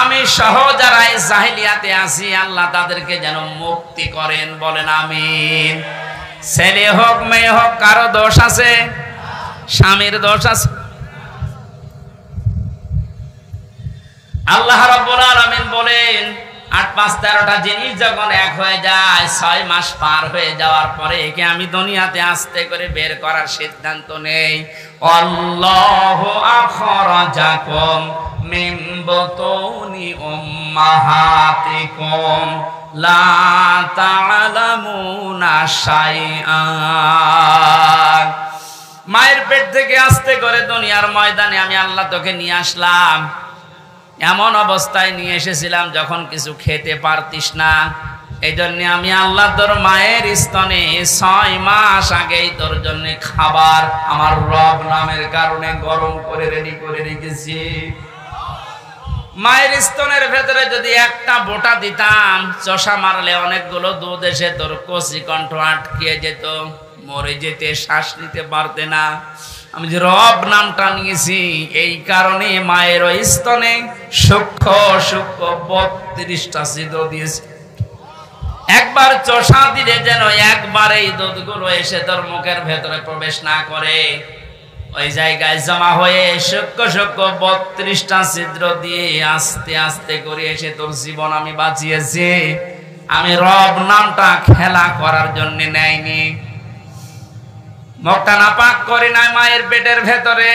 আমি সহ যারা এই জাহিলিয়াতে আছি, আল্লাহ তাদেরকে যেন মুক্তি করেন, বলেন আমিন। ছেলে হোক মেয়ে হোক, কারো দোষ আছে? স্বামীর দোষ আছে? আল্লাহ রাব্বুল আলামিন বলেন 8 5 13টা জিনিস যখন এক হয়ে যায়, 6 মাস পার হয়ে যাওয়ার পরে একে আমি দুনিয়াতে আস্তে করে বের করার সিদ্ধান্ত নেই। আল্লাহু আখরাজাকুম মিন বুতুনি উম্মাহাতিকুম লা তা'লামুনা শাইআন। মায়ের পেট থেকে আস্তে করে দুনিয়ার ময়দানে আমি আল্লাহ তোকে নিয়ে আসলাম। এমন অবস্থায় নিয়ে এসেছিলাম যখন কিছু খেতে পারতিস না। এই জন্য আমি আল্লাহ তোর মায়ের স্তনে 6 মাস আগেই তোর জন্য খাবার আমার রব নামের কারণে গরম করে রেডি করে রেখেছি। মায়ের স্তনের ভেতরে যদি একটা বোটা দিতাম, চষা মারলে অনেকগুলো দুধ এসে তোর কচি কণ্ঠ আটকিয়ে যেত, মরে যেতে, শ্বাস নিতে পারতে না। আমি যে রব নামটা নিয়েছি, এই কারণে মায়ের ওই স্তনে সূক্ষ্ম সূক্ষ্ম 32টা ছিদ্র দিয়েছি। একবার চষা দিলে যেন একবার এই দুধগুলো এসে তোর মুখের ভেতরে প্রবেশ না করে, ওই জায়গায় জমা হয়ে সূক্ষ্ম সূক্ষ্ম 32টা ছিদ্র দিয়ে আস্তে আস্তে করে এসে তোর জীবন আমি বাঁচিয়েছি। আমি রব নামটা খেলা করার জন্য নেয়নি। মুখটা নাপাক করে নাই, মায়ের পেটের ভেতরে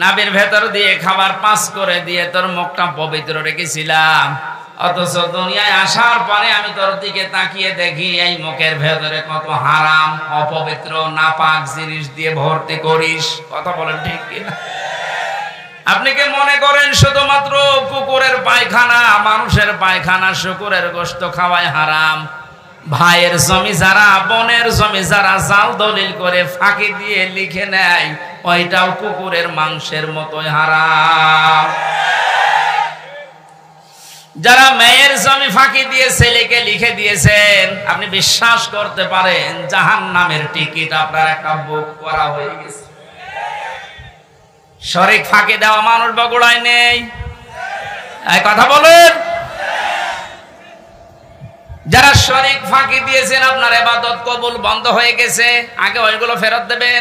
নাভির ভেতর দিয়ে খাবার পাস করে দিয়ে তোর মুখটা পবিত্র রেখেছিলাম। অথচ দুনিয়ায় আসার পরে আমি তোর দিকে তাকিয়ে দেখি এই মুখের ভেতরে কত হারাম, অপবিত্র, নাপাক জিনিস দিয়ে ভর্তি করিস। কথা বলেন ঠিক কিনা? আপনি কি মনে করেন শুধুমাত্র কুকুরের পায়খানা, মানুষের পায়খানা, শুকুরের গোশত খাওয়ায় হারাম? ভাইয়ের জমি যারা, বোনের জমি যারা জাল দলিল করে ফাঁকি দিয়ে লিখে নেয়, ওইটাও কুকুরের মাংসের মতোই হারাম। যারা মেয়ের জমি ফাঁকি দিয়ে ছেলেকে লিখে দিয়েছেন, আপনি বিশ্বাস করতে পারেন জাহান্নামের টিকিট আপনার একটা বুক করা হয়ে গেছে। শরীক ফাঁকি দেওয়া মানুষ বগুড়ায় নেই? এই কথা বলেন। যারা শরীক ফাঁকি দিয়েছেন, আপনার ইবাদত কবুল বন্ধ হয়ে গেছে, আগে ওইগুলো ফেরত দেবেন।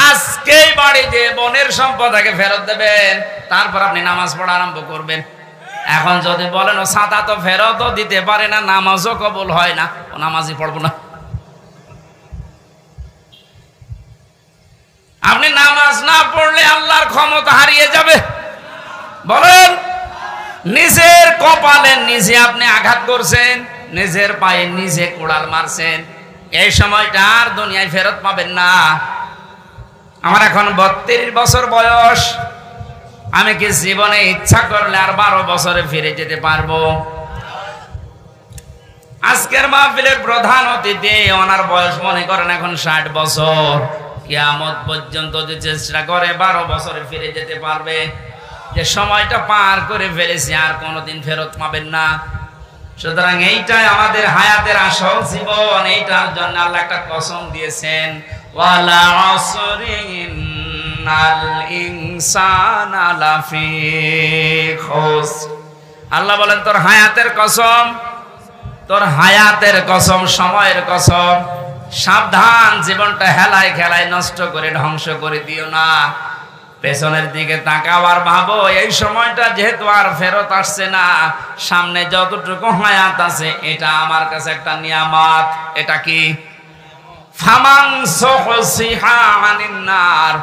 আজকেই বাড়ি যে বোনের সম্পদ আগে ফেরত দেবেন, তারপর আপনি নামাজ পড়া আরম্ভ করবেন। এখন যদি বলেন ও সাদা তো ফেরতও দিতে পারে না, নামাজও কবুল হয় না, ও নামাজই পড়বো না। আপনি নামাজ না পড়লে আল্লাহর ক্ষমতা হারিয়ে যাবে। বলেন, নিজের কপালে নিজে আপনি আঘাত করছেন, নিজের পায়ে নিজে কোড়াল মারছেন, এই সময়টা আর দুনিয়ায় ফেরত পাবেন না। আমার এখন 32 বছর বয়স। আমি কি জীবনে ইচ্ছা করলে আর 12 বছরে ফিরে যেতে পারবো? আজকের মাহফিলের প্রধান অতিথি, ওনার বয়স মনে করেন এখন 60 বছর। কিয়ামত পর্যন্ত যে চেষ্টা করে 12 বছরে ফিরে যেতে পারবে। যে সময়টা পার করে ফেলেছি আর কোনোদিন ফেরত পাবেন না। সুতরাং এইটাই আমাদের হায়াতের আসল জীবন। এইটার জন্য আল্লাহ একটা কসম দিয়েছেন, ওয়ালা আসরি ইন্নাল ইনসানা লাফি খুসর। আল্লাহ বলেন তোর হায়াতের কসম, তোর হায়াতের কসম, সময়ের কসম, সাবধান, জীবনটা হেলায় খেলায় নষ্ট করে ধ্বংস করে দিও না। পেছনের দিকে তাকাও আর ভাবো, এই সময়টা যেহেতু আর ফেরত আসছে না, সামনে যতটুকু হায়াত আছে এটা আমার কাছে একটা নিয়ামত। এটা কি? ফামান সুহসিহা আনিন নার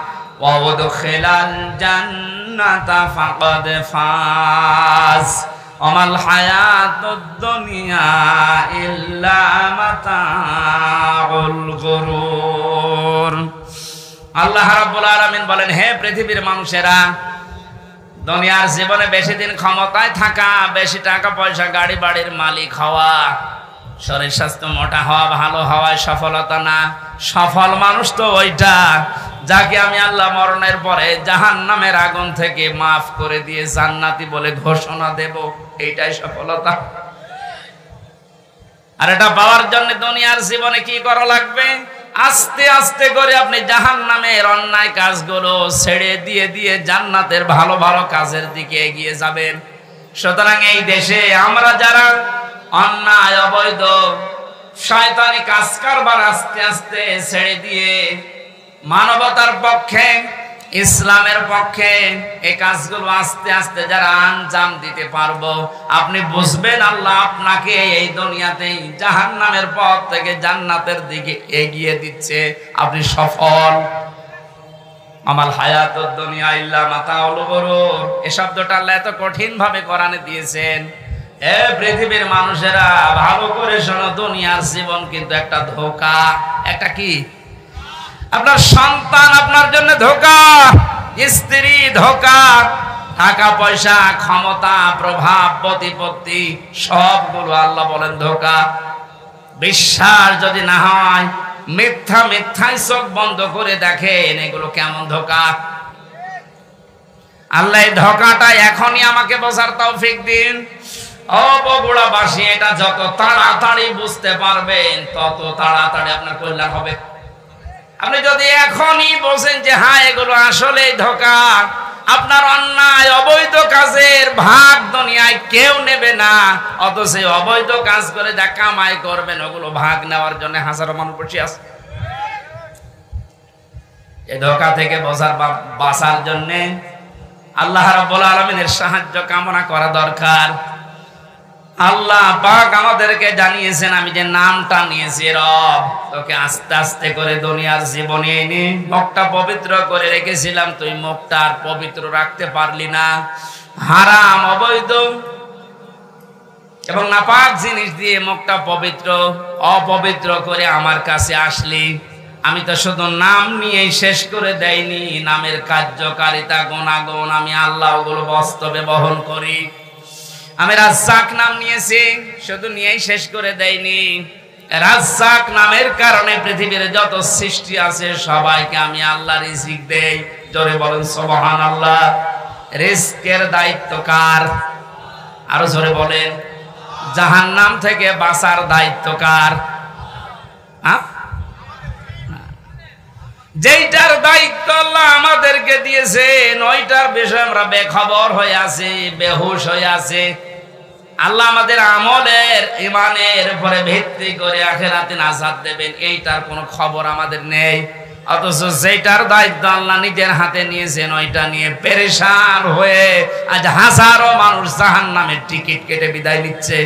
ওয়া উদখিলাল জান্নাতা ফাকাদ ফাজ ওমাল হায়াতুদ দুনিয়া ইল্লা মাতাউল গুরুর। আল্লাহ রাব্বুল আলামিন বলেন, হে পৃথিবীর মানুষেরা, দুনিয়ার জীবনে বেশি দিন ক্ষমতায় থাকা, বেশি টাকা পয়সা গাড়ি বাড়ির মালিক হওয়া, শরীর স্বাস্থ্য মোটা হওয়া, ভালো হওয়ায় সফলতা না। সফল মানুষ তো ওইটা যাকে আমি আল্লাহ মরণের পরে জাহান্নামের আগুন থেকে মাফ করে দিয়ে জান্নাতি বলে ঘোষণা দেব, এইটাই সফলতা। আর এটা পাওয়ার জন্য দুনিয়ার জীবনে কি করা লাগবে? আস্তে আস্তে করে আপনি জাহান্নামের অন্যায় কাজগুলো ছেড়ে দিয়ে দিয়ে জান্নাতের ভালো ভালো কাজের দিকে এগিয়ে যাবেন। সুতরাং এই দেশে আমরা যারা অন্যায়, অবৈধ, শয়তানি কাজ কারবার আস্তে আস্তে ছেড়ে দিয়ে মানবতার পক্ষে, ইসলামের পক্ষে এই কাজগুলো আস্তে আস্তে যারা আঞ্জাম দিতে পারবো, আপনি বুঝবেন আল্লাহ আপনাকে এই দুনিয়াতেই জাহান্নামের পথ থেকে জান্নাতের দিকে এগিয়ে দিচ্ছে। আপনি সফল। আমাল হায়াতুদ দুনিয়া ইল্লা মাতাউল গুরুর, এই শব্দটা আল্লাহ এত কঠিন ভাবে কোরআনে দিয়েছেন। এ পৃথিবীর মানুষেরা ভালো করে শোনো, দুনিয়ার জীবন কিন্তু একটা ধোঁকা। একটা কি? আপনার সন্তান আপনার জন্য ধোঁকা, স্ত্রী ধোঁকা, টাকা পয়সা, ক্ষমতা, প্রভাব, প্রতিপত্তি সবগুলো আল্লাহ বলেন ধোঁকা। বিশ্বাস যদি না হয়, মিথ্যা মিথ্যায় চোখ বন্ধ করে দেখেন এগুলো কেমন ধোঁকা। আল্লাহ এই ধোঁকাটা এখনই আমাকে বোঝার তৌফিক দিন। ও বগুড়াবাসী, এটা যত তাড়াতাড়ি বুঝতে পারবেন তত তাড়াতাড়ি আপনার কল্যাণ হবে। আপনি যদি এখনই বোঝেন যে হ্যাঁ এগুলো আসলে ধোঁকা, আপনার অন্যায় অবৈধ কাজের ভাগ দুনিয়ায় কেউ নেবে না, অথচ অবৈধ কাজ করে যা কামাই করবেন ওগুলো ভাগ নেওয়ার জন্য হাজারো মানুষ বসে আছে। এই ধোঁকা থেকে বাঁচার জন্য আল্লাহ রাব্বুল আলামিনের সাহায্য কামনা করা দরকার। আল্লাহ পাক আমাদেরকে জানিয়েছেন, আমি যে নামটা নিয়েছি রব, তোকে আস্তে আস্তে করে দুনিয়ার জীবনে এনে মুখটা পবিত্র করে রেখেছিলাম, তুই মুখটা আর পবিত্র রাখতে পারলি না। হারাম, অবৈধ এবং নাপাক জিনিস দিয়ে মুখটা পবিত্র অপবিত্র করে আমার কাছে আসলি। আমি তো শুধু নাম নিয়েই শেষ করে দেয়নি, নামের কার্যকারিতা, গুণাগুণ আমি আল্লাহ ওগুলো বাস্তবে বহন করি। আমি রাজ্জাক নাম নিয়েছি, শুধু নিয়েই শেষ করে দেয়নি। রাজ্জাক নামের কারণে পৃথিবীর যত সৃষ্টি আছে সবাইকে আমি আল্লাহ রিজিক দেই। জোরে বলেন সুবহানাল্লাহ। রিজকের দায়িত্ব কার? আরো জোরে বলেন। জাহান্নাম থেকে বাঁচার দায়িত্ব কার? যেইটার দায়িত্ব আল্লাহ আমাদেরকে দিয়েছেন ওইটার বিষয়ে আমরা বেখবর হয়ে আছি, বেহুশ হয়ে আছি। আল্লাহ আমাদের আমলের, ইমানের উপরে ভিত্তি করে আখিরাতে নাজাত দেবেন, এইটার কোনো খবর আমাদের নেই। অথচ যেটার দায়িত্ব আল্লাহ নিজের হাতে নিয়েছেন ওইটা নিয়ে পেরেশান হয়ে আজ হাজারো মানুষ জাহান্নামের টিকিট কেটে বিদায় নিচ্ছে।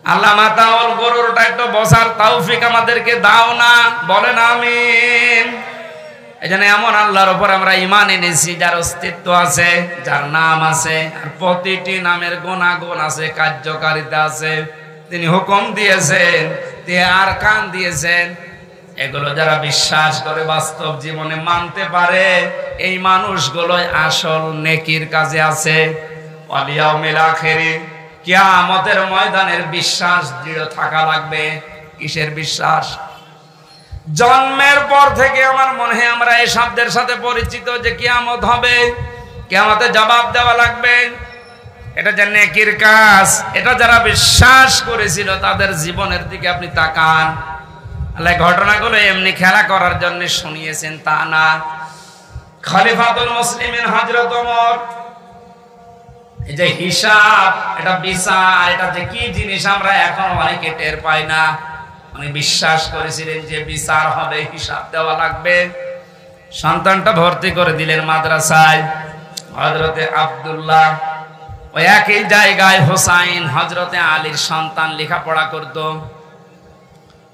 আল্লাহ মাতাউল গুরুরটা একটু বসার তৌফিক আমাদেরকে দাও না, বলেন আমিন। এজন্য এমন আল্লাহর উপর আমরা ঈমান এনেছি যার অস্তিত্ব আছে, যার নাম আছে, আর প্রতিটি নামের গুণাগুণ আছে, কার্যকারিতা আছে। তিনি হুকুম দিয়েছেন, তিনি আরকান দিয়েছেন। এগুলো যারা বিশ্বাস করে বাস্তব জীবনে মানতে পারে, এই মানুষগুলোই আসল নেকির কাজে আছে। ওয়াল ইয়াউমিল আখিরি, কিয়ামতের ময়দানের বিশ্বাস দৃঢ় থাকা লাগবে। কিসের বিশ্বাস? জন্মের পর থেকে আমার মনে হয় আমরা এই শব্দের সাথে পরিচিত যে কিয়ামত হবে, কিয়ামতে জবাব দেওয়া লাগবে। এটা যে নেকির কাজ, এটা যারা বিশ্বাস করেছিল তাদের জীবনের দিকে আপনি তাকান। আল্লাহ ঘটনাগুলো এমনি খেলা করার জন্য শুনিয়েছেন তা না। খলিফাতুল মুসলিমিন হযরত ওমর, এই যে হিসাব, এটা বিচার, এটা যে কি জিনিস আমরা এখন অনেকে টের পাই না। উনি বিশ্বাস করেছিলেন যে বিচার হবে, হিসাব দেওয়া লাগবে। সন্তানটা ভর্তি করে দিলেন মাদ্রাসায়। হযরতে আব্দুল্লাহ ওই একই জায়গায় হোসাইন হযরতে আলীর সন্তান লেখাপড়া করত।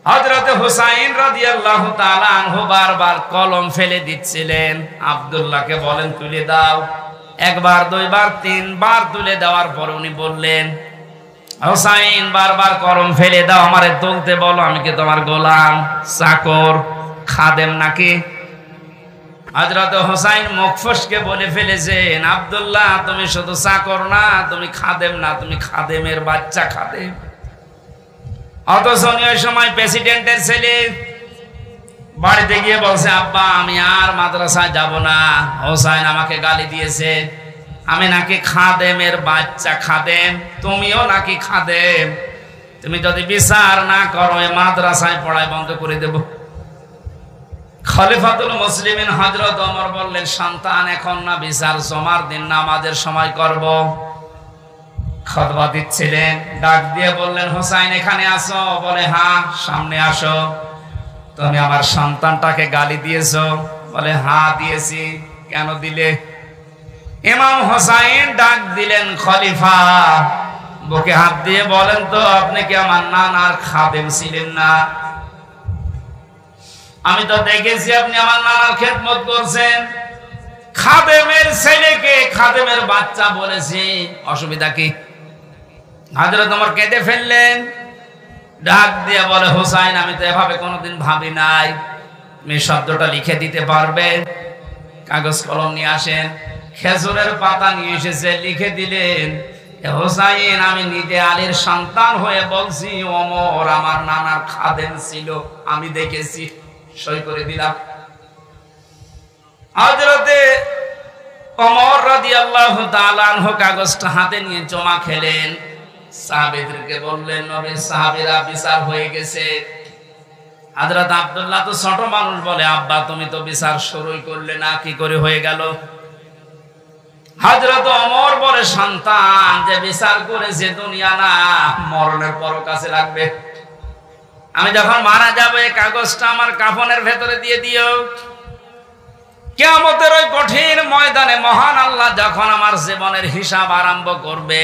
হযরতে হোসাইন রাদিয়াল্লাহু তাআলা আনহু বারবার কলম ফেলে দিচ্ছিলেন, আব্দুল্লাহকে বলেন তুলে দাও। একবার, দুইবার, তিনবার তুলে দেওয়ার পর উনি বললেন, হোসাইন বারবার কলম ফেলে দাও, আমারে তুলতে বলো, আমি কি তোমার গোলাম, চাকর, খাদেম নাকি? হযরত হোসাইন মুখ ফসকে বলে ফেলেছেন, আব্দুল্লাহ তুমি শুধু চাকর না, তুমি খাদেম না, তুমি খাদেমের বাচ্চা খাদেম। অথচ ওই সময় প্রেসিডেন্টের ছেলে বাড়িতে গিয়ে বলছে, আব্বা আমি আর মাদ্রাসায় যাব না, হোসাইন আমাকে গালি দিয়েছে, আমি নাকি খাদেমের বাচ্চা খাদেম, তুমিও নাকি খাদেম, তুমি যদি বিচার না করো এ মাদ্রাসায় পড়াই বন্ধ করে দেব। খলিফাতুল মুসলিমিন হযরত ওমর বললেন, সন্তান এখন না, বিচার জমার দিন নামাজের সময় করব। খুতবা দিচ্ছিলেন, ডাক দিয়ে বললেন, হোসাইন এখানে আসো। বলে হ্যাঁ। সামনে আসো। তুমি আমার সন্তানটাকে গালি দিয়েছো? বলে হ্যাঁ দিয়েছি। কেন দিলে? ইমাম হোসাইন ডাক দিলেন, খলিফা বুকে হাত দিয়ে বলেন তো, আপনি কি আমার নানার খাদেম ছিলেন না? আমি তো দেখেছি আপনি আমার নানার খেদমত করছেন। খাদেমের ছেলেকে খাদেমের বাচ্চা বলেছি, অসুবিধা কি? হযরত ওমর কেঁদে ফেললেন। ডাক দিয়ে বলে, হোসাইন আমি তো এভাবে কোনোদিন ভাবি নাই, তুমি শব্দটা লিখে দিতে পারবে? কাগজ কলম নিয়ে আসেন। খেজুরের পাতা নিয়ে এসেছে, লিখে দিলেন, হোসাইন আমি নিজে আলীর সন্তান হয়ে বলছি, ওমর আমার নানার খাদেম ছিল, আমি দেখেছি, সই করে দিলাম। হযরতে ওমর রাদিয়াল্লাহু তাআলা আনহু কাগজটা হাতে নিয়ে জমা খেলেন। সাহাবীদেরকে বললেন, নবী সাহাবীরা বিচার হয়ে গেছে। হযরত আব্দুল্লাহ তো ছোট মানুষ, বলে আব্বা তুমি তো বিচার শুরুই করলে না, কি করে হয়ে গেল? হযরত ওমর বলে, সন্তান যে বিচার করেছে দুনিয়া না, মরণের পর কাছে লাগবে। আমি যখন মারা যাব এই কাগজটা আমার কাফনের ভেতরে দিয়ে দিও। কিয়ামতের ওই কঠিন ময়দানে মহান আল্লাহ যখন আমার জীবনের হিসাব আরম্ভ করবে,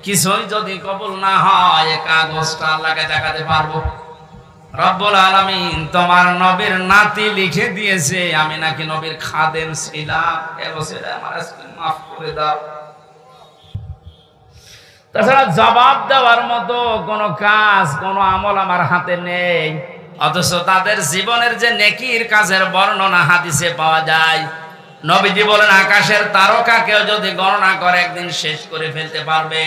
কিছুই যদি কবুল না হয় এই কাগজটা আল্লাহকে দেখাতে পারবো। রব্বুল আলামিন তোমার নবীর নাতি লিখে দিয়েছে আমি নাকি নবীর খাদেম ছিলাম, এবছর আমার আজকে মাফ করে দাও। তাছাড়া জবাব দেওয়ার মতো কোনো কাজ, কোনো আমল আমার হাতে নেই। অথচ তাদের জীবনের যে নেকির কাজের বর্ণনা হাদিসে পাওয়া যায়। নবীজি বলেন, আকাশের তারকাকেও যদি গণনা করে একদিন শেষ করে ফেলতে পারবে,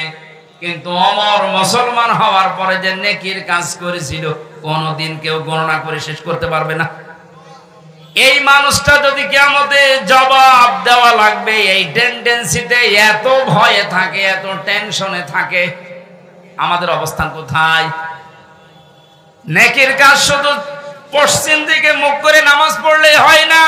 কিন্তু ওমর মুসলমান হওয়ার পরে যে নেকির কাজ করেছিল কোনদিন কেউ গণনা করে শেষ করতে পারবে না। এই মানুষটা যদি কিয়ামতে জবাব দেওয়া লাগবে, এই টেন্ডেন্সিতে এত ভয়ে থাকে, এত টেনশনে থাকে, আমাদের অবস্থান কোথায়? নেকির কাজ শুধু পশ্চিম দিকে মুখ করে নামাজ পড়লে হয় না,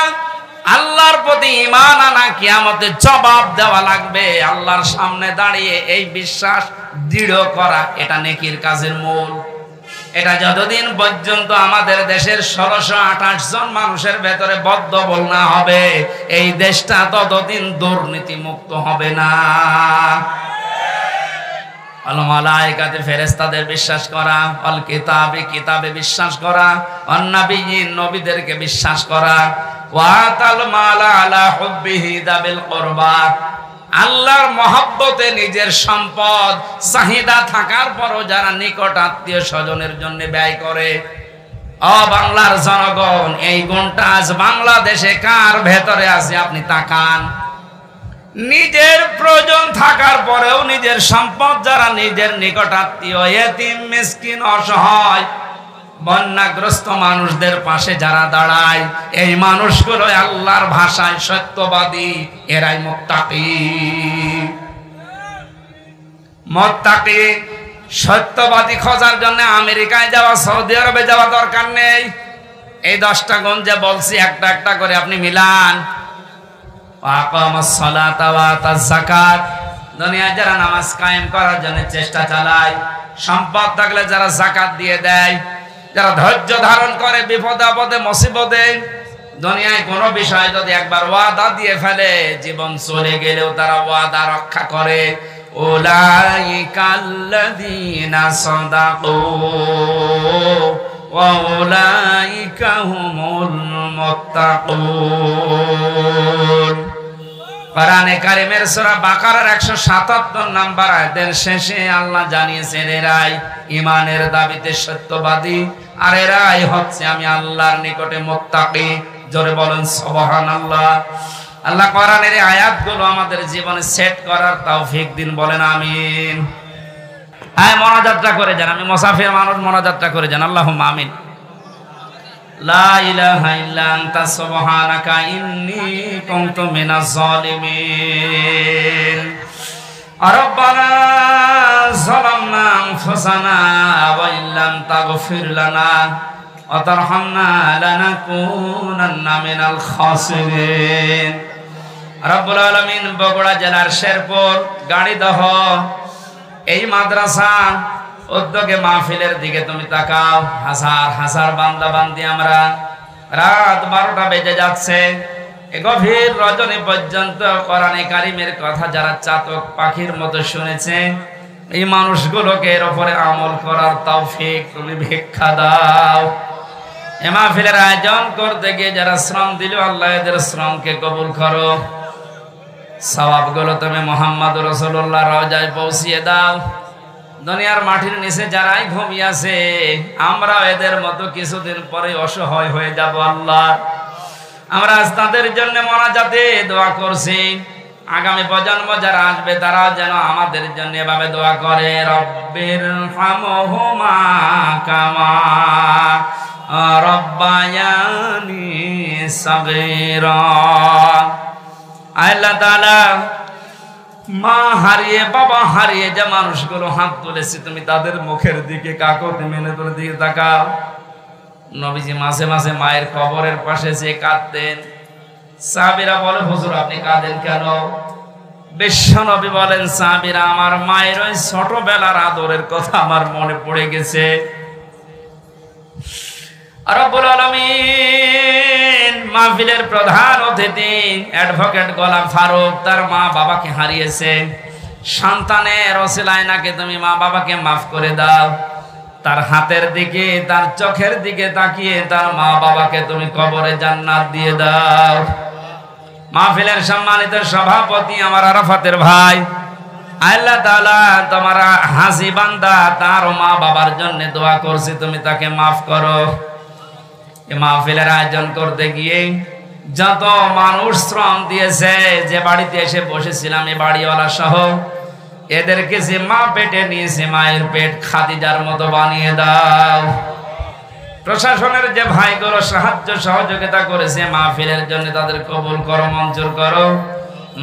আল্লাহর প্রতি ঈমান আনা, কিয়ামতে জবাব দেওয়া লাগবে আল্লাহর সামনে দাঁড়িয়ে, এই বিশ্বাস দৃঢ় করা, এটা নেকির কাজের মূল। এটা যতদিন পর্যন্ত আমাদের দেশের 1628 জন মানুষের ভেতরে বদ্ধবল না হবে, এই দেশটা ততদিন দুর্নীতি মুক্ত হবে না। আল মালায়েকাতে ফেরেশতাদের বিশ্বাস করা, আল কিতাবে কিতাবে বিশ্বাস করা, অন নবিয়্যিন নবীদেরকে বিশ্বাস করা, ওয়া তাল মালা আলা হুব্বিহি দাবিল কুরবা, আল্লাহর মহব্বতে নিজের সম্পদ চাহিদা থাকার পরও যারা নিকট আত্মীয় স্বজনের জন্য ব্যয় করে। ও বাংলার জনগণ, এই গুণটা আজ বাংলাদেশে কার ভেতরে আছে আপনি তাকান। নিজের প্রয়োজন থাকার পরেও নিজের সম্পদ যারা নিজের নিকট আত্মীয়, এতিম, মিসকিন, অসহায়, বন্যাগ্রস্ত মানুষদের পাশে যারা দাঁড়ায়, এই মানুষগুলো আল্লাহর ভাষায় সত্যবাদী, এরাই মুত্তাকি। মুত্তাকি সত্যবাদী খোঁজার জন্য আমেরিকায় যাওয়া, সৌদি আরবে যাওয়া দরকার নেই। এই 10টা গুণ যে বলছি একটা একটা করে আপনি মিলান। আকামাস সালাতা ওয়া আতাজ যাকাত, দুনিয়ায় যারা নামাজ কায়েম করার জন্য চেষ্টা চালায়, সম্পদ থাকলে যারা যাকাত দিয়ে দেয়, যারা ধৈর্য ধারণ করে বিপদে আপদে মুসিবতে, দুনিয়ায় কোনো বিষয় যদি একবার ওয়াদা দিয়ে ফেলে জীবন চলে গেলেও তারা ওয়াদা রক্ষা করে। উলাইকাল্লাযীনা সাদাকু ওয়া উলাইকা হুমুল মুত্তাকুন। কোরআনে কারীমের সূরা বাকারার 177 নম্বর আয়াতের শেষে আল্লাহ জানিয়েছেন এরাই ঈমানের দাবিতে সত্যবাদী, আর এরাই হচ্ছে আমি আল্লাহর নিকটে মুত্তাকি। জোরে বলেন সুবহানাল্লাহ। আল্লাহ কোরআনের এই আয়াতগুলো আমাদের জীবনে সেট করার তৌফিক দিন, বলেন আমিন। হ্যাঁ, মোনাজাতটা করে যান, আমি মুসাফির মানুষ, মোনাজাতটা করে যান, আল্লাহুম্মা আমিন। লা ইলাহা ইল্লা আনতা সুবহানাকা ইন্নী কুনতু মিনাজ জালিমিন। রব্বানা যালামনা আনফুসানা ওয়া ইল্লাম তাগফির লানা ওয়া তারহামনা লানাকুনান্না মিনাল খাসিরিন। রব্বুল আলামিন বগুড়া জেলার শেরপুর গাড়িদহ এই মাদ্রাসা উদ্যোগে মাহফিলের দিকে তুমি তাকাও। হাজার হাজার বান্দা বান্দি আমরা, রাত 12টা বেজে যাচ্ছে, এ গভীর রজনী পর্যন্ত কোরআনে কারীমের কথা যারা চাতক পাখির মতো শুনেছে, এই মানুষগুলোকে এর উপরে আমল করার তৌফিক তুমি ভিক্ষা দাও। এ মাহফিলের আয়োজন করতে গিয়ে যারা শ্রম দিল, আল্লাহ এদের শ্রমকে কবুল করো। সওয়াবগুলো তুমি মুহাম্মদ রাসূলুল্লাহ রওজায় পৌঁছিয়ে দাও। দুনিয়ার মাটির নিচে যারাই ঘুমিয়ে আছে, আমরা এদের মতো কিছুদিন পরে অসহায় হয়ে যাব আল্লাহ। আমরা আজ তাদের জন্য মোনাজাতে দোয়া করছি, আগামী প্রজন্ম যারা আসবে তারা যেন আমাদের জন্য এভাবে দোয়া করে, রব্বির হামহুমা কামা রব্বায়ানি সাগীরা। আল্লাহ তাআলা মা হারিয়ে বাবা হারিয়ে যে মানুষগুলো হাত তুলেছে, তুমি তাদের মুখের দিকে কাকতি মিনতের দিকে তাকাও। নবীজি মাঝে মাঝে মায়ের কবরের পাশে যে কাঁদতেন, সাহাবীরা বলে হুজুর আপনি কাঁদেন কেন? বিশ্ব নবী বলেন, সাহাবীরা আমার মায়ের ওই ছোটবেলার আদরের কথা আমার মনে পড়ে গেছে। রব্বুল আলামিন মাহফিলের প্রধান অতিথি অ্যাডভোকেট গোলাম ফারুক তার মা বাবাকে হারিয়েছে, সন্তানের ওসিলায় নাকি তুমি মা বাবাকে মাফ করে দাও। তার হাতের দিকে তার চোখের দিকে তাকিয়ে তার মা বাবাকে তুমি কবরে জান্নাত দিয়ে দাও। মাহফিলের সম্মানিত সভাপতি আমার আরাফাতের ভাই, আল্লাহ তাআলা তোমার হাসি বান্দা তার মা বাবার জন্য দোয়া করছি, তুমি তাকে মাফ করো। এই মাহফিলের আয়োজন করতে গিয়ে যত মানুষ শ্রম দিয়েছে, যে বাড়িতে এসে বসেছিলাম এই বাড়িওয়ালা সহ, এদেরকে যে মা পেটে নিয়েছে মায়ের পেট খাদিজার মতো বানিয়ে দাও। প্রশাসনের যে ভাইগুলো সাহায্য সহযোগিতা করেছে মাহফিলের জন্য, তাদের কবুল করো, মঞ্জুর করো।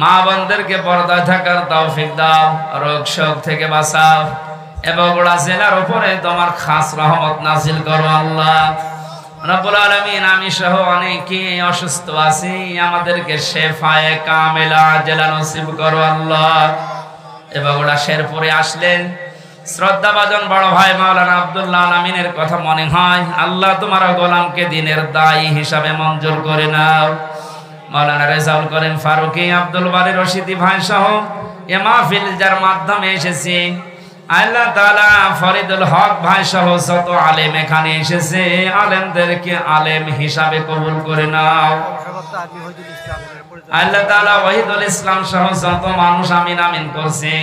মা বোনদেরকে পর্দায় থাকার তৌফিক দাও, রোগ শোক থেকে বাঁচাও, এবং বগুড়া জেলার উপরে তোমার খাস রহমত নাজিল করো আল্লাহ রব্বুল আলামিন। আমি সহ অনেকে অসুস্থ আছি, আমাদেরকে শেফায়ে কামেলা আজলা নসিব করো আল্লাহ। বগুড়া শেরপুরে আসলেন শ্রদ্ধাভাজন বড় ভাই মাওলানা আব্দুল্লাহ আলামিনের কথা মনে হয়, আল্লাহ তোমার গোলামকে দিনের দায়ী হিসাবে মঞ্জুর করে নাও। মাওলানা রেজাউল করিম ফারুকি, আব্দুল বারী রশিদি ভাই সহ এ মাহফিল যার মাধ্যমে এসেছি, আল্লাহ তাআলা ফরিদুল হক ভাই সহ যত আলেম এখানে এসেছে, আলেমদেরকে আলেম হিসাবে কবুল করে নাও। আল্লাহ তাআলা ওয়াহিদুল ইসলাম সহ যত মানুষ আমিন আমিন করছে,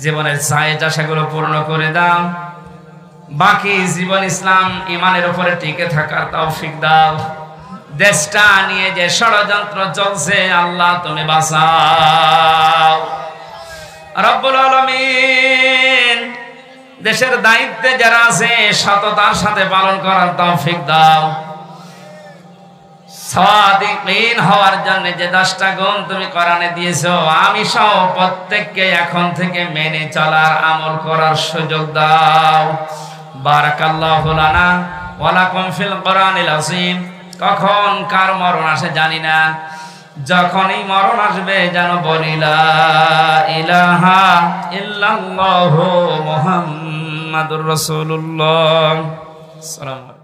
জীবনের চাহিদা সেগুলো পূর্ণ করে দাও। বাকি জীবন ইসলাম ইমানের উপরে টিকে থাকার তৌফিক দাও। দেশটা নিয়ে যে ষড়যন্ত্র চলছে আল্লাহ তুমি বাঁচাও রব্বুল আলামিন। দেশের দায়িত্বে যারা আছে সততার সাথে পালন করার তৌফিক দাও। সাদিকিন হওয়ার জন্য যে 10টা গুণ তুমি কোরআনে দিয়েছো, আমি সহ প্রত্যেককে এখন থেকে মেনে চলার আমল করার সুযোগ দাও। বারাকাল্লাহু লানা ওয়া লাকুম ফিল কোরআনিল আযীম। কখন কার মরণ আসে জানি না, যখনই মরণ আসবে যেন বলি লা ইলাহা ইল্লাল্লাহু মুহাম্মাদুর রাসূলুল্লাহ। আসসালামু আলাইকুম।